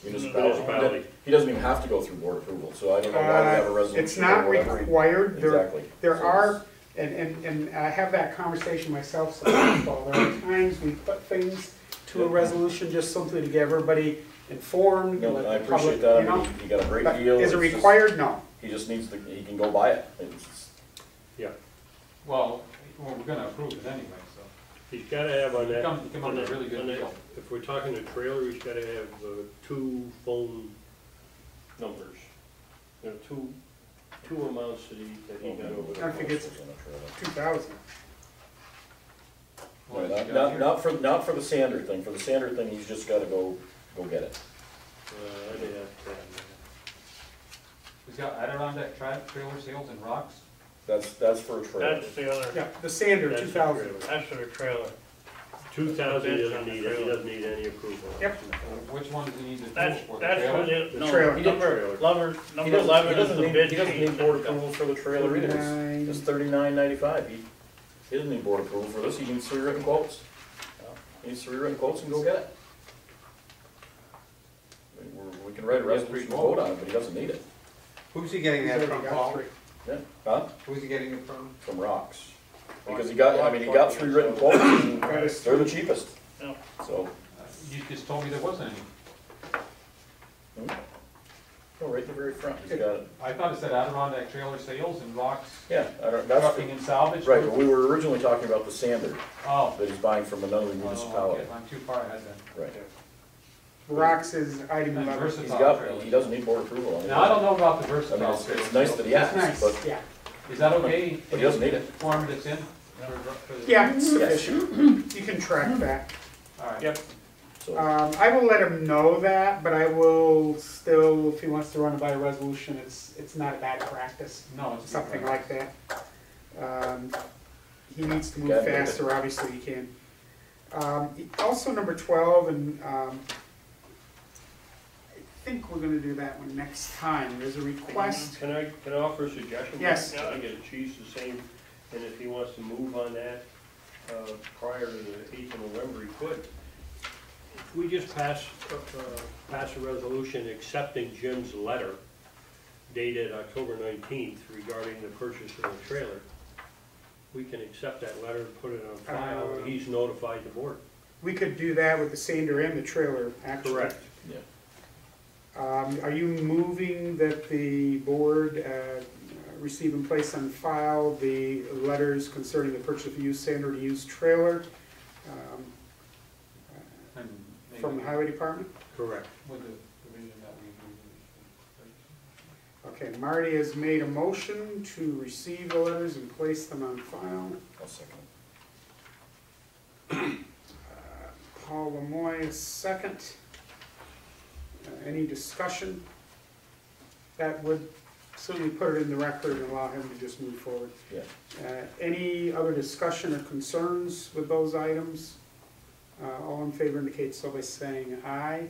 municipality. He doesn't even have to go through board approval, so I don't know why we have a resolution. It's not or whatever. required. Exactly. There So are, and I have that conversation myself, so there are times we put things to a resolution, just simply to get everybody informed. No, let I the appreciate public, that, he got a great But deal. is it It's just- required? No. He just needs to, he can go buy it. Well, we're gonna approve it anyway, so. He's gotta have on You that. come up on with a that- really good on that- deal. If we're talking a trailer, he's gotta have 2 phone numbers. Two amounts that he I think it's 2,000. Well, No, you got here. not for the sander thing. For the sander thing, he's just gotta go get it. I'd have He's got Adirondack trailer sales and rocks. That's for a trailer. That's the other, Yeah, the sander, That's 2,000. that's for the trailer. 2,000, he doesn't need it, he doesn't need any approval. Yep. Which one does he need the That's, tool for? The that's for trailer? the, The trailer. number He 11 is the bid He doesn't need sheet. board approval for the trailer either. 39. It's $39.95. He doesn't need board approval for this. He needs 3 written quotes. He needs 3 written quotes and go get it. We can write a resolution to vote on it, but he doesn't need it. Who's he getting that He's from, already got Paul? 3. Yeah, huh? Who's he getting it from? From Rocks. Because he got 3 written quotes. And That is they're the cheapest. Yeah. So, You just told me there wasn't any. Oh, right in the very front, he's got it. I thought it said Adirondack Trailer Sales and Rocks Yeah, I don't, that's, Trucking and Salvage. right, but we were originally talking about the sander Oh. that he's buying from another Oh, municipality. okay, I'm too far ahead then. Right. Rocks is item And 11. Versatile He's got, trailers. he doesn't need board approval on it. Now, I don't know about the I mean, versatile it's trailers. nice that he It's asked, nice, but yeah. Is that okay? But he doesn't need it. Form that's in? For the- Yeah, it's sufficient. You can track that. All right. Yep. so, I will let him know that, but I will still, if he wants to run it by a resolution, it's not a bad practice, No, it's. something like that. He needs to move Okay. faster, obviously he can. Also, number 12, and I think we're gonna do that one next time. There's a request. Can I offer a suggestion? Yes. I get a cheese the same, and if he wants to move on that, prior to the 8th of November, he could. We just pass a resolution accepting Jim's letter dated October 19th regarding the purchase of the trailer. We can accept that letter and put it on file, and he's notified the board. We could do that with the sander and the trailer, actually. Correct. yeah. Are you moving that the board receive and place on file the letters concerning the purchase of used sander and used trailer And maybe from the highway department? Correct. With the provision that we. Okay, Marty has made a motion to receive the letters and place them on file. I'll second Paul Lemoy is second. Any discussion? That would certainly put it in the record and allow him to just move forward. it. Yeah. Any other discussion or concerns with those items? All in favor indicate so by saying aye.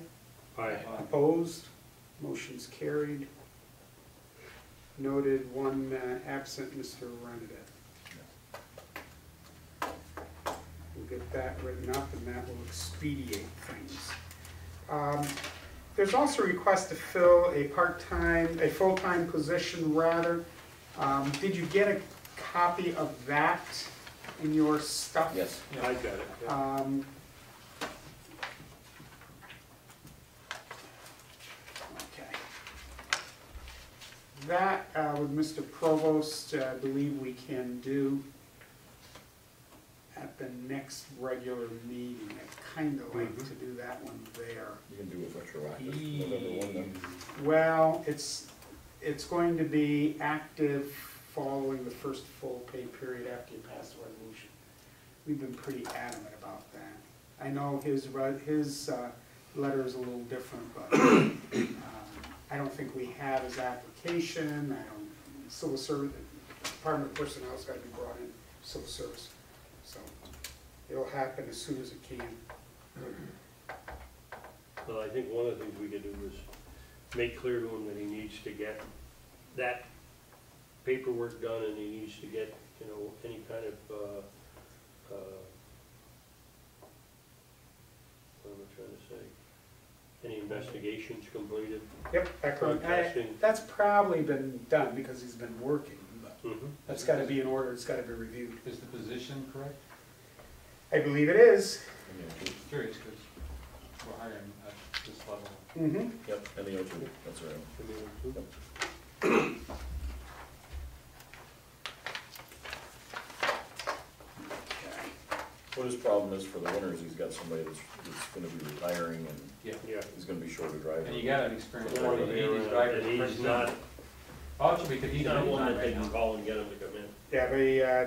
Aye. Opposed? Motion's carried. Noted, one absent, Mr. Renadette. We'll get that written up and that will expedite things. There's also a request to fill a full-time position rather. Did you get a copy of that in your stuff? Yes. I got it. Yeah. Okay. That, with Mr. Provost, I believe we can do at the next regular meeting. I'd kind of like to do that one there. You can do it retroactive, November 1 then. Well, it's going to be active following the first full pay period after you pass the resolution. We've been pretty adamant about that. I know his letter is a little different, but I don't think we have his application. Civil Service, Department of Personnel's got to be brought in, civil service. So it'll happen as soon as it can. Well, I think one of the things we could do is make clear to him that he needs to get that paperwork done, and he needs to get, any kind of, what am I trying to say? Any investigations completed? Yep, Drug testing. that's probably been done because he's been working, but Mm-hmm. that's got to be in order, it's got to be reviewed. Is the position correct? I believe it is. I'm just curious, because we're hiring at this level. Mm-hmm. Yep, and the O2, that's right. What his problem is for the winter is he's got somebody that's gonna be retiring and Yeah. Yeah. he's gonna be short of driving. And you got an experienced One driver, of you need these the- drivers. and he's not, Oh, it should be, because he's he's not one that right they can now. call and get him to come in. Yeah,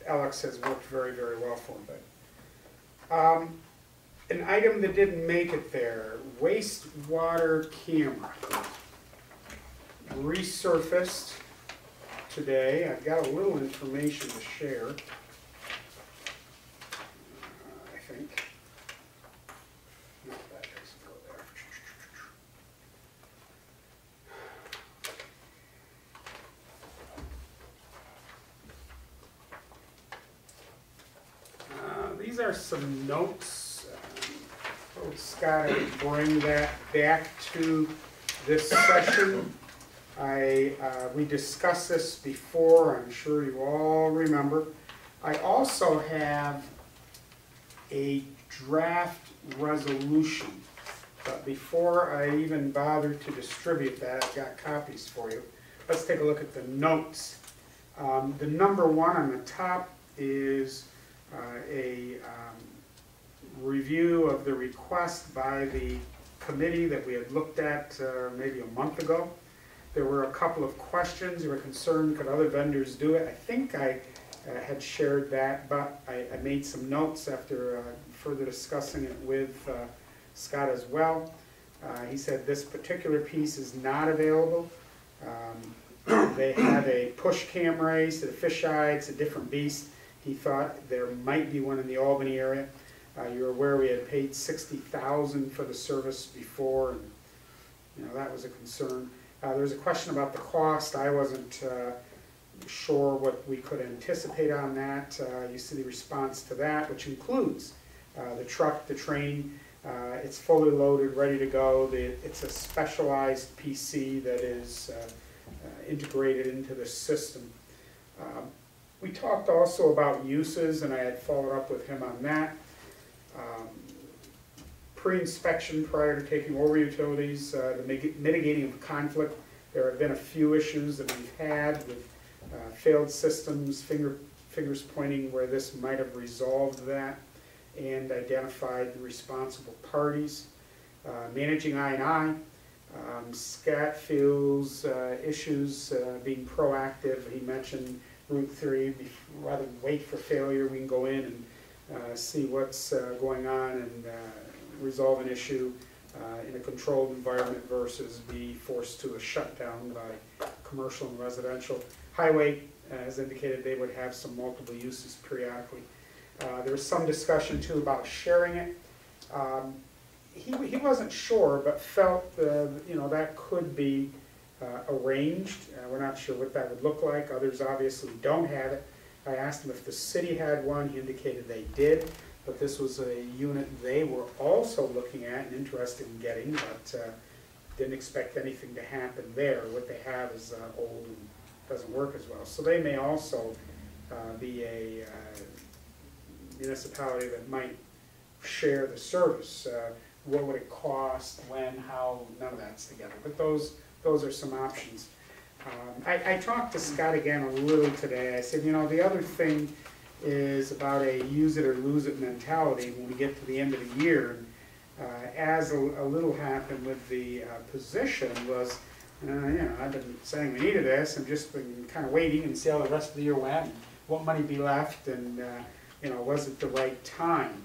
Alex has worked very, very well for him. An item that didn't make it there, wastewater camera. Resurfaced today. I've got a little information to share. I think. No, that doesn't go there. These are some notes. Scott, I bring that back to this session. We discussed this before, I'm sure you all remember. I also have a draft resolution But before I even bother to distribute that, I've got copies for you. Let's take a look at the notes. The number one on the top is a review of the request by the committee that we had looked at maybe a month ago. There were a couple of questions. They were concerned, could other vendors do it? I think I had shared that, but I made some notes after further discussing it with Scott as well. He said this particular piece is not available. They have a push camera, he said a fisheye, it's a different beast. He thought there might be one in the Albany area. You're aware we had paid $60,000 for the service before, and that was a concern. There was a question about the cost. I wasn't sure what we could anticipate on that. You see the response to that, which includes the truck, the training. It's fully loaded, ready to go. It's a specialized PC that is integrated into the system. We talked also about uses, and I had followed up with him on that. Pre-inspection prior to taking over utilities, the mitigating of conflict. There have been a few issues that we've had with failed systems, fingers pointing where this might have resolved that, and identified the responsible parties. Managing I&I. Scott feels issues being proactive. He mentioned Route 3, rather than wait for failure, we can go in and see what's going on and resolve an issue in a controlled environment versus be forced to a shutdown by commercial and residential. Highway, as indicated, they would have some multiple uses periodically. There was some discussion too about sharing it. He wasn't sure, but felt that could be arranged. We're not sure what that would look like. Others obviously don't have it. I asked him if the city had one. He indicated they did, but this was a unit they were also looking at and interested in getting, but didn't expect anything to happen there. What they have is old and doesn't work as well. So they may also be a municipality that might share the service. What would it cost, when, how, none of that's together. But those are some options. I talked to Scott again a little today. I said, the other thing is about a use it or lose it mentality when we get to the end of the year. As a little happened with the position was, I've been saying we needed this and just been kind of waiting and see how the rest of the year went, and what money be left, and was it the right time?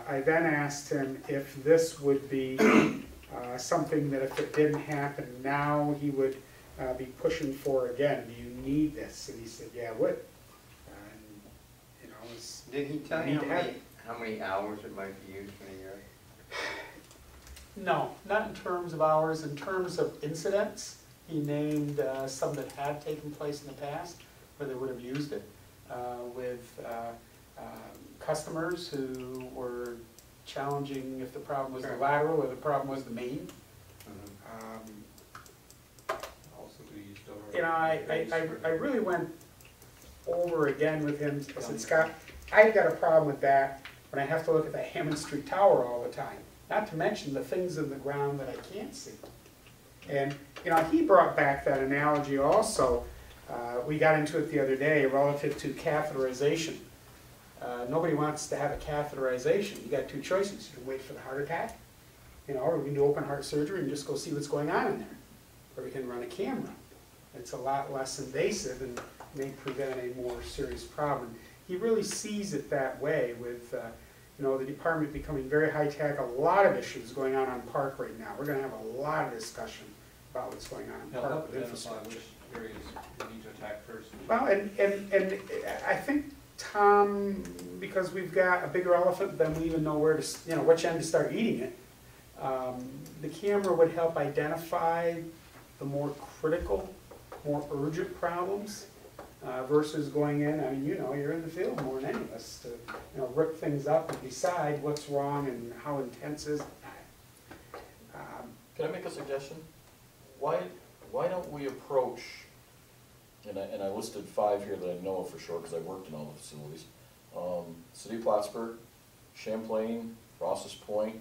I then asked him if this would be something that if it didn't happen now, he would be pushing for again. Do you need this? And he said, yeah, I would. Did he tell you how many hours it might be used in a year? No, not in terms of hours. In terms of incidents, he named some that had taken place in the past where they would have used it with customers who were challenging if the problem was the lateral or the problem was the main. Also, do you still I really went over again with him. I said, Scott, I've got a problem with that when I have to look at the Hammond Street Tower all the time. Not to mention the things in the ground that I can't see. And he brought back that analogy also. We got into it the other day relative to catheterization. Nobody wants to have a catheterization. You got two choices. You can wait for the heart attack, or we can do open heart surgery and just go see what's going on in there. Or we can run a camera. It's a lot less invasive and may prevent a more serious problem. He really sees it that way with the department becoming very high-tech, a lot of issues going on Park right now. We're going to have a lot of discussion about what's going on in Park with infrastructure. Which areas we need to attack first. Well, and I think, Tom, because we've got a bigger elephant than we even know where to, which end to start eating it, the camera would help identify the more critical, more urgent problems versus going in, you're in the field more than any of us to, rip things up and decide what's wrong and how intense is it. Can I make a suggestion? Why don't we approach, and I listed 5 here that I know of for sure because I worked in all the facilities. City of Plattsburgh, Champlain, Ross's Point,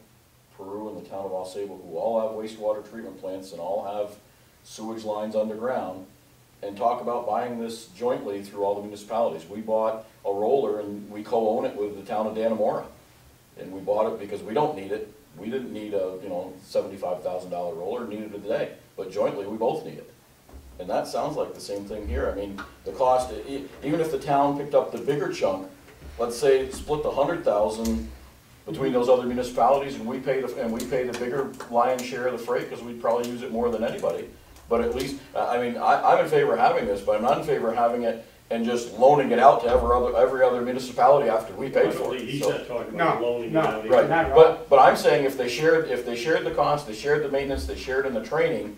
Peru and the town of Osable, who all have wastewater treatment plants and all have sewage lines underground, and talk about buying this jointly through all the municipalities. We bought a roller and we co-own it with the town of Dannemora. And we bought it because we don't need it. We didn't need a, $75,000 roller, needed it today. But jointly, we both need it. And that sounds like the same thing here. I mean, the cost, even if the town picked up the bigger chunk, let's say split the 100,000 between those other municipalities, and we pay the bigger lion's share of the freight, because we'd probably use it more than anybody. But at least, I'm in favor of having this, but I'm not in favor of having it and just loaning it out to every other municipality after we paid for it. He's So- not talking about loaning it out. Right, Not at all. but I'm saying if they shared the cost, they shared the maintenance, they shared in the training,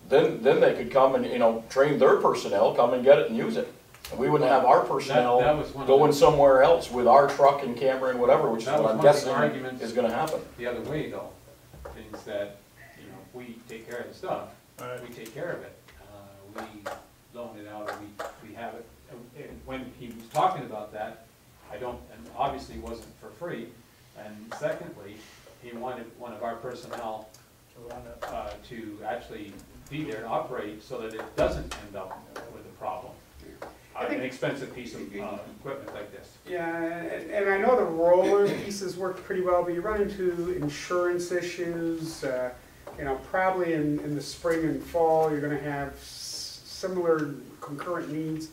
then they could come and, train their personnel, come and get it and use it. And we wouldn't have our personnel That was one of going the- somewhere else with our truck and camera and whatever, which is That what was I'm one of the guessing arguments. is gonna happen. The other way though, is that, if we take care of the stuff, we take care of it. We loan it out, or we have it. And when he was talking about that, and obviously it wasn't for free. And secondly, he wanted one of our personnel to actually be there and operate so that it doesn't end up with a problem. An expensive piece of equipment like this. Yeah, and I know the roller pieces work pretty well, but you run into insurance issues. Probably in the spring and fall, you're gonna have similar concurrent needs.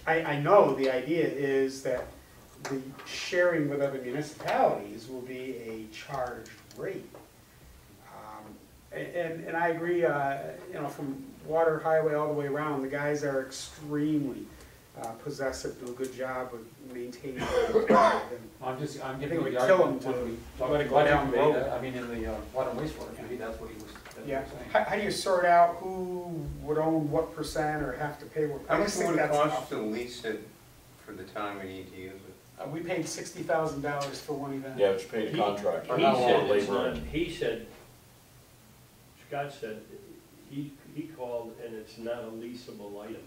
I know the idea is that the sharing with other municipalities will be a charged rate. And I agree, from water, highway, all the way around, the guys are extremely possessive, do a good job of maintaining it. I'm I giving think you we the kill argument them when we to talked let it about go down the road. in the water and wastewater committee, that's what he was Yeah, saying. how do you sort out who would own what percent or have to pay what? How I much just think would it that's cost tough. to lease it for the time we need to use it? We paid $60,000 for one event. Yeah, but you paid a contract. Scott said, he called and it's not a leasable item.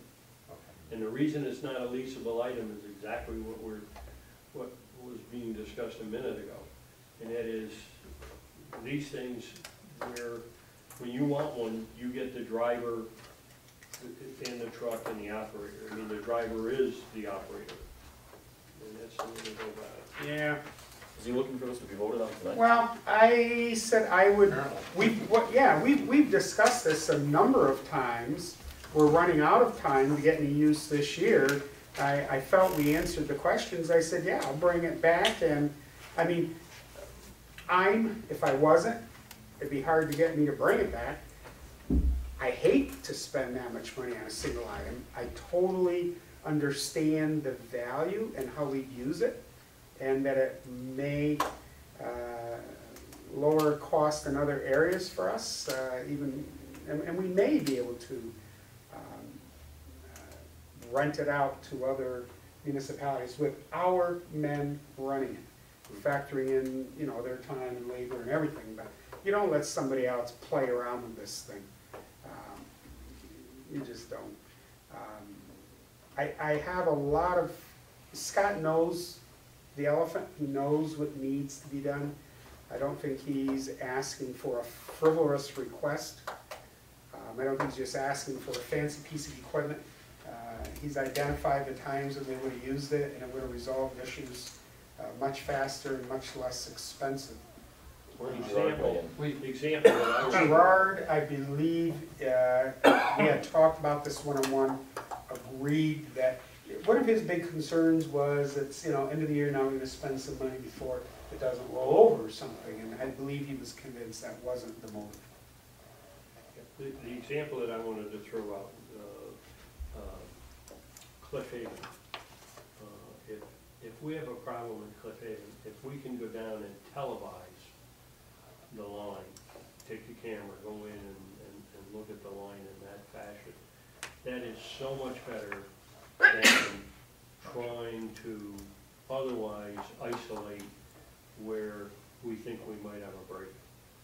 And the reason it's not a leasable item is exactly what was being discussed a minute ago. And that is, these things where, when you want one, you get the driver and the truck and the operator. I mean, the driver is the operator. And that's the way to go about it. Yeah, Is he looking for this to be voted on tonight? well, I said I would, we've discussed this a number of times. We're running out of time to get any use this year. I felt we answered the questions. I said, yeah, I'll bring it back. And, if I wasn't, it'd be hard to get me to bring it back. I hate to spend that much money on a single item. I totally understand the value and how we use it, and that it may lower cost in other areas for us, and we may be able to rent it out to other municipalities with our men running it, factoring in, their time and labor and everything. But you don't let somebody else play around with this thing. You just don't. I have a lot of, Scott knows the elephant, he knows what needs to be done. I don't think he's asking for a frivolous request. I don't think he's just asking for a fancy piece of equipment. He's identified the times when they would have used it, and it would have resolved issues much faster and much less expensive. Where did Gerard weigh in? Example that I was. Gerard, I believe, we had talked about this one-on-one, agreed that one of his big concerns was it's, end of the year, now we're going to spend some money before it doesn't roll over or something, and I believe he was convinced that wasn't the motive. The example that I wanted to throw out, Cliff Haven. If we have a problem in Cliff Haven, if we can go down and televise the line, take the camera, go in and look at the line in that fashion, that is so much better than trying to otherwise isolate where we think we might have a break.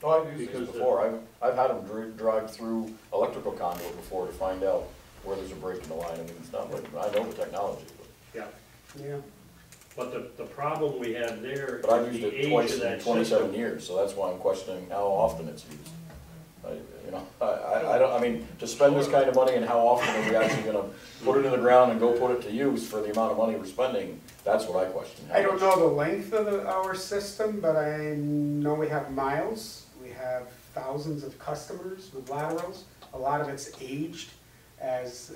Oh, I've used these before. I've had them drive through electrical conduit before to find out where there's a break in the line. I mean, it's not like, I know the technology, but. Yeah. Yeah. But the problem we have there But I've is used the it age twice of in that 27 system. years, so that's why I'm questioning how often it's used. I don't, I mean, to spend this kind of money and how often are we actually gonna put it in the ground and go put it to use for the amount of money we're spending? That's what I question. I don't know the length of our system, but I know we have miles. We have thousands of customers with laterals. A lot of it's aged as,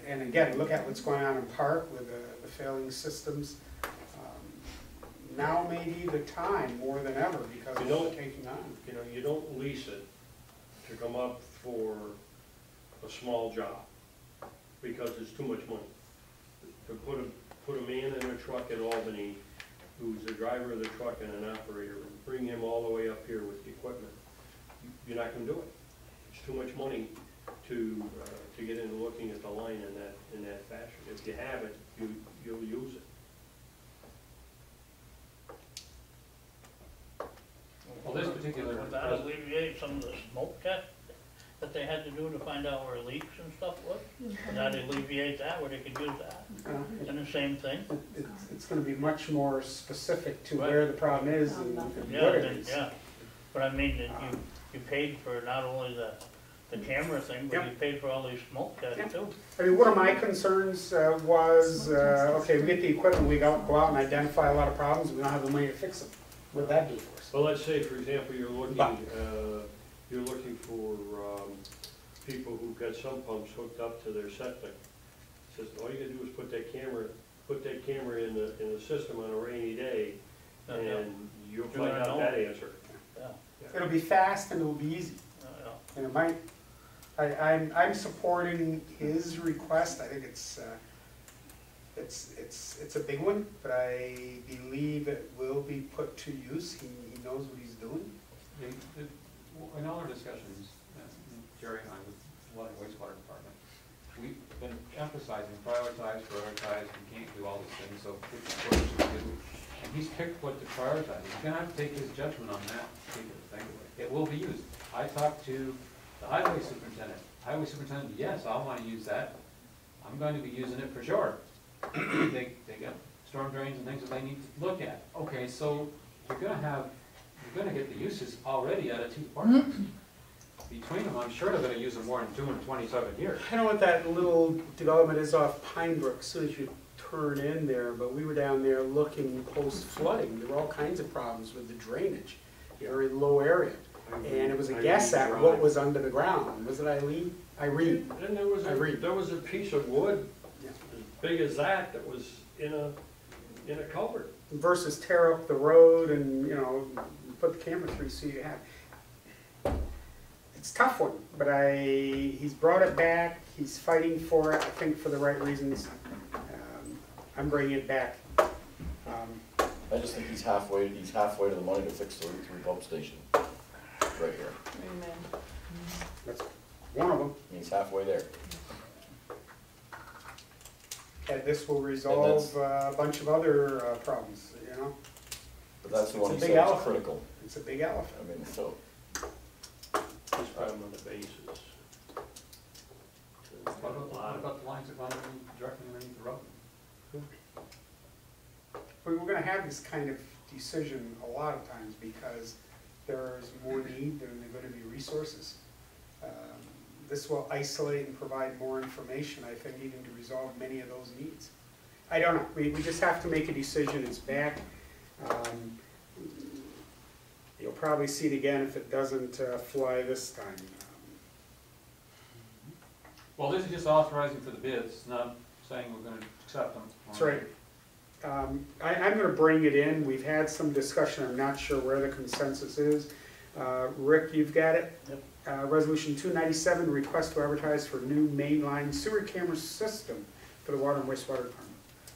and again, look at what's going on in Park with the failing systems. Now may be the time more than ever because of what we're taking on. You know, you don't lease it to come up for a small job, because it's too much money. To put a man in a truck in Albany, who's the driver of the truck and an operator, and bring him all the way up here with the equipment, you're not gonna do it. It's too much money to get into looking at the line in that fashion. If you have it, you'll use it. Well, this particular, Would that alleviate some of the smoke test that they had to do to find out where leaks and stuff was? Would that alleviate that, where they could use that? And the same thing? It's gonna be much more specific to Right. where the problem is and Yeah, what it then, is. yeah. But I mean, that you paid for not only the camera thing, but you paid for all these smoke tests too. I mean, one of my concerns was, okay, we get the equipment, we go out and identify a lot of problems, we don't have the money to fix them. What would that do for us? Well, let's say, for example, you're looking for people who've got sump pumps hooked up to their septic. Says, all you gotta do is put that camera in the system on a rainy day, and you'll find out that answer. Yeah. It'll be fast and it'll be easy. And it might, I'm supporting his request. I think it's a big one, but I believe it will be put to use. He knows what he's doing. in all our discussions, Jerry and I with the Water and Wastewater Department, we've been emphasizing prioritize, we can't do all these things, so pick what we should do. And he's picked what to prioritize. He's gonna have to take his judgment on that particular thing. It will be used. I talked to the highway superintendent. Highway superintendent, yes, I'll wanna use that. I'm going to be using it for sure. They got storm drains and things that they need to look at. Okay, so you're gonna get the uses already out of two departments. Between them, I'm sure they're gonna use them more in 227 years. I don't know what that little development is off Pine Brook, as soon as you turn in there, but we were down there looking post-flooding. There were all kinds of problems with the drainage, very low area. And it was a guess at what was under the ground. Was it Irene? And there was a piece of wood Yeah. as big as that was in a culvert. Versus tear up the road and, put the camera through so you have. It's a tough one, but he's brought it back, he's fighting for it, I think for the right reasons. I'm bringing it back. I just think he's halfway to the money to fix the Route 3 pump station, right here. That's one of them. He's halfway there. And this will resolve a bunch of other problems, But that's the one he It's a said big is elephant. critical. It's a big elephant. I mean, so, Just put them on the bases. What about the lines that run directly underneath the road? We're gonna have this kind of decision a lot of times because there's more need than there are gonna be resources. This will isolate and provide more information, I think, even to resolve many of those needs. I don't know, we just have to make a decision, it's back. You'll probably see it again if it doesn't fly this time. Well, this is just authorizing for the bids, not saying we're gonna accept them. That's right. I'm going to bring it in. We've had some discussion. I'm not sure where the consensus is. Rick, you've got it? Yep. Resolution 297, request to advertise for new mainline sewer camera system for the Water and Wastewater Department.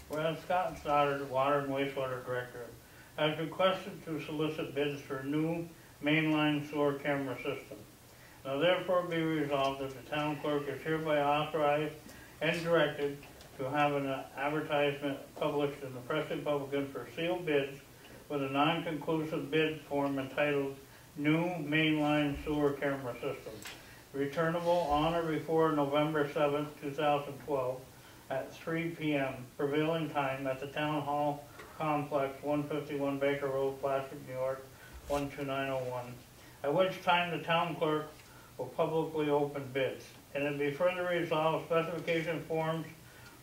Well, Scott Stoddard, Water and Wastewater Director, has requested to solicit bids for a new mainline sewer camera system. Now therefore be resolved that the town clerk is hereby authorized and directed to have an advertisement published in the Press Republican for sealed bids with a non-conclusive bid form entitled New Mainline Sewer Camera System, returnable on or before November 7th, 2012 at 3 p.m. prevailing time at the Town Hall Complex, 151 Baker Road, Plattsburgh, New York, 12901, at which time the town clerk will publicly open bids. And it be further resolved, specification forms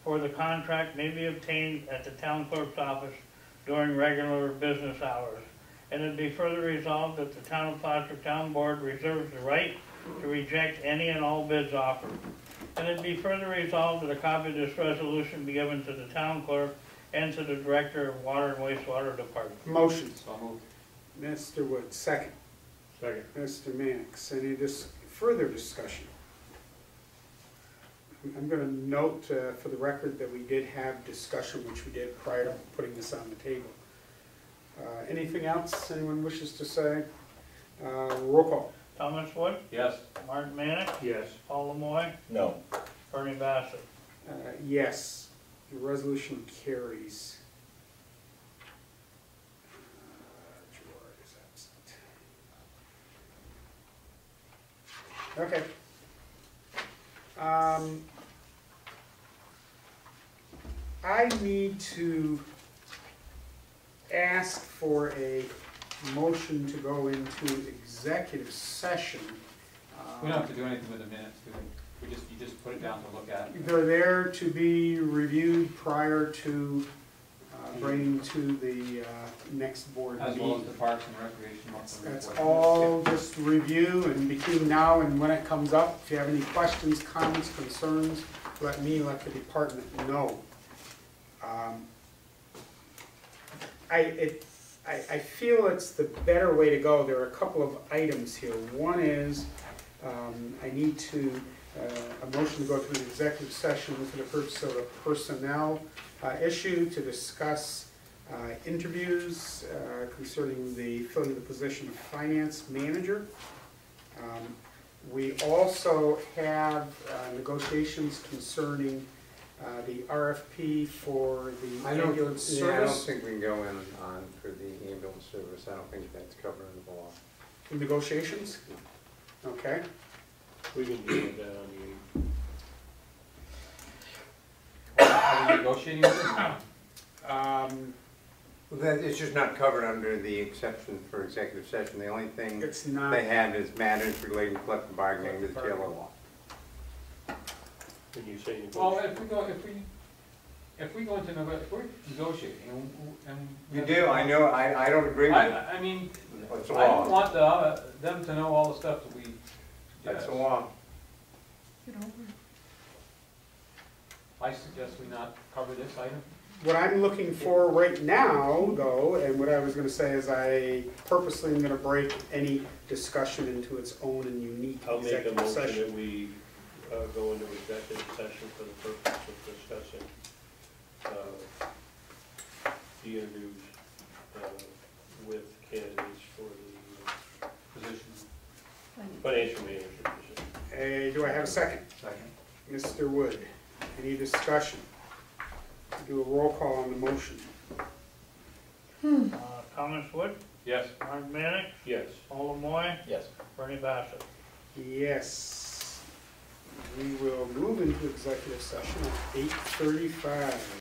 for the contract may be obtained at the town clerk's office during regular business hours. And it be further resolved that the town of Plattsburgh Town Board reserves the right to reject any and all bids offered. And it be further resolved that a copy of this resolution be given to the town clerk and to the Director of Water and Wastewater Department. Motion. So moved. Mr. Wood, second. Second. Mr. Mannix, any further discussion? I'm going to note for the record that we did have discussion, which we did prior to putting this on the table. Anything else anyone wishes to say? Roll call. Thomas Wood, Yes. Martin Mannix, Yes. Paul Lemoy, No. Bernie Bassett. Yes, the resolution carries. Gerard is absent. Okay. I need to ask for a motion to go into executive session. We don't have to do anything with the minutes, do we? You just put it down to look at. They're there to be reviewed prior to bringing to the next board As meeting. well as the Parks and Recreation. That's all just review, and between now and when it comes up, if you have any questions, comments, concerns, let me, let the department know. I feel it's the better way to go. There are a couple of items here. One is, I need to, a motion to go to an executive session for the purpose of a personnel issue to discuss interviews concerning the filling the position of finance manager. We also have negotiations concerning the RFP for the ambulance Yeah, I don't service. think we can go in on for the ambulance service. I don't think that's covered in the law. Negotiations? Okay. We can do that on Are we negotiating with them? Well, that, it's just not covered under the exception for executive session. The only thing It's not. they have is matters relating to collective bargaining with the jail law. Can you say Well, negotiation? if we go into, if we're negotiating, and. You do, I know, I don't agree with it. I mean, It's a I don't law. want them to know all the stuff that we. That's a law. I suggest we not cover this item. What I'm looking for right now, though, and what I was gonna say is I purposely am gonna break any discussion into its own and unique I'll make a executive motion session. that we go into executive session for the purpose of discussing the interviews with candidates for the Position. financial manager position. Do I have a second? Second. Mr. Wood, any discussion? Do a roll call on the motion. Thomas Wood, Yes. Martin Mannix, Yes. Paul Lemoy, Yes. Bernie Bassett. Yes. We will move into executive session at 8:35.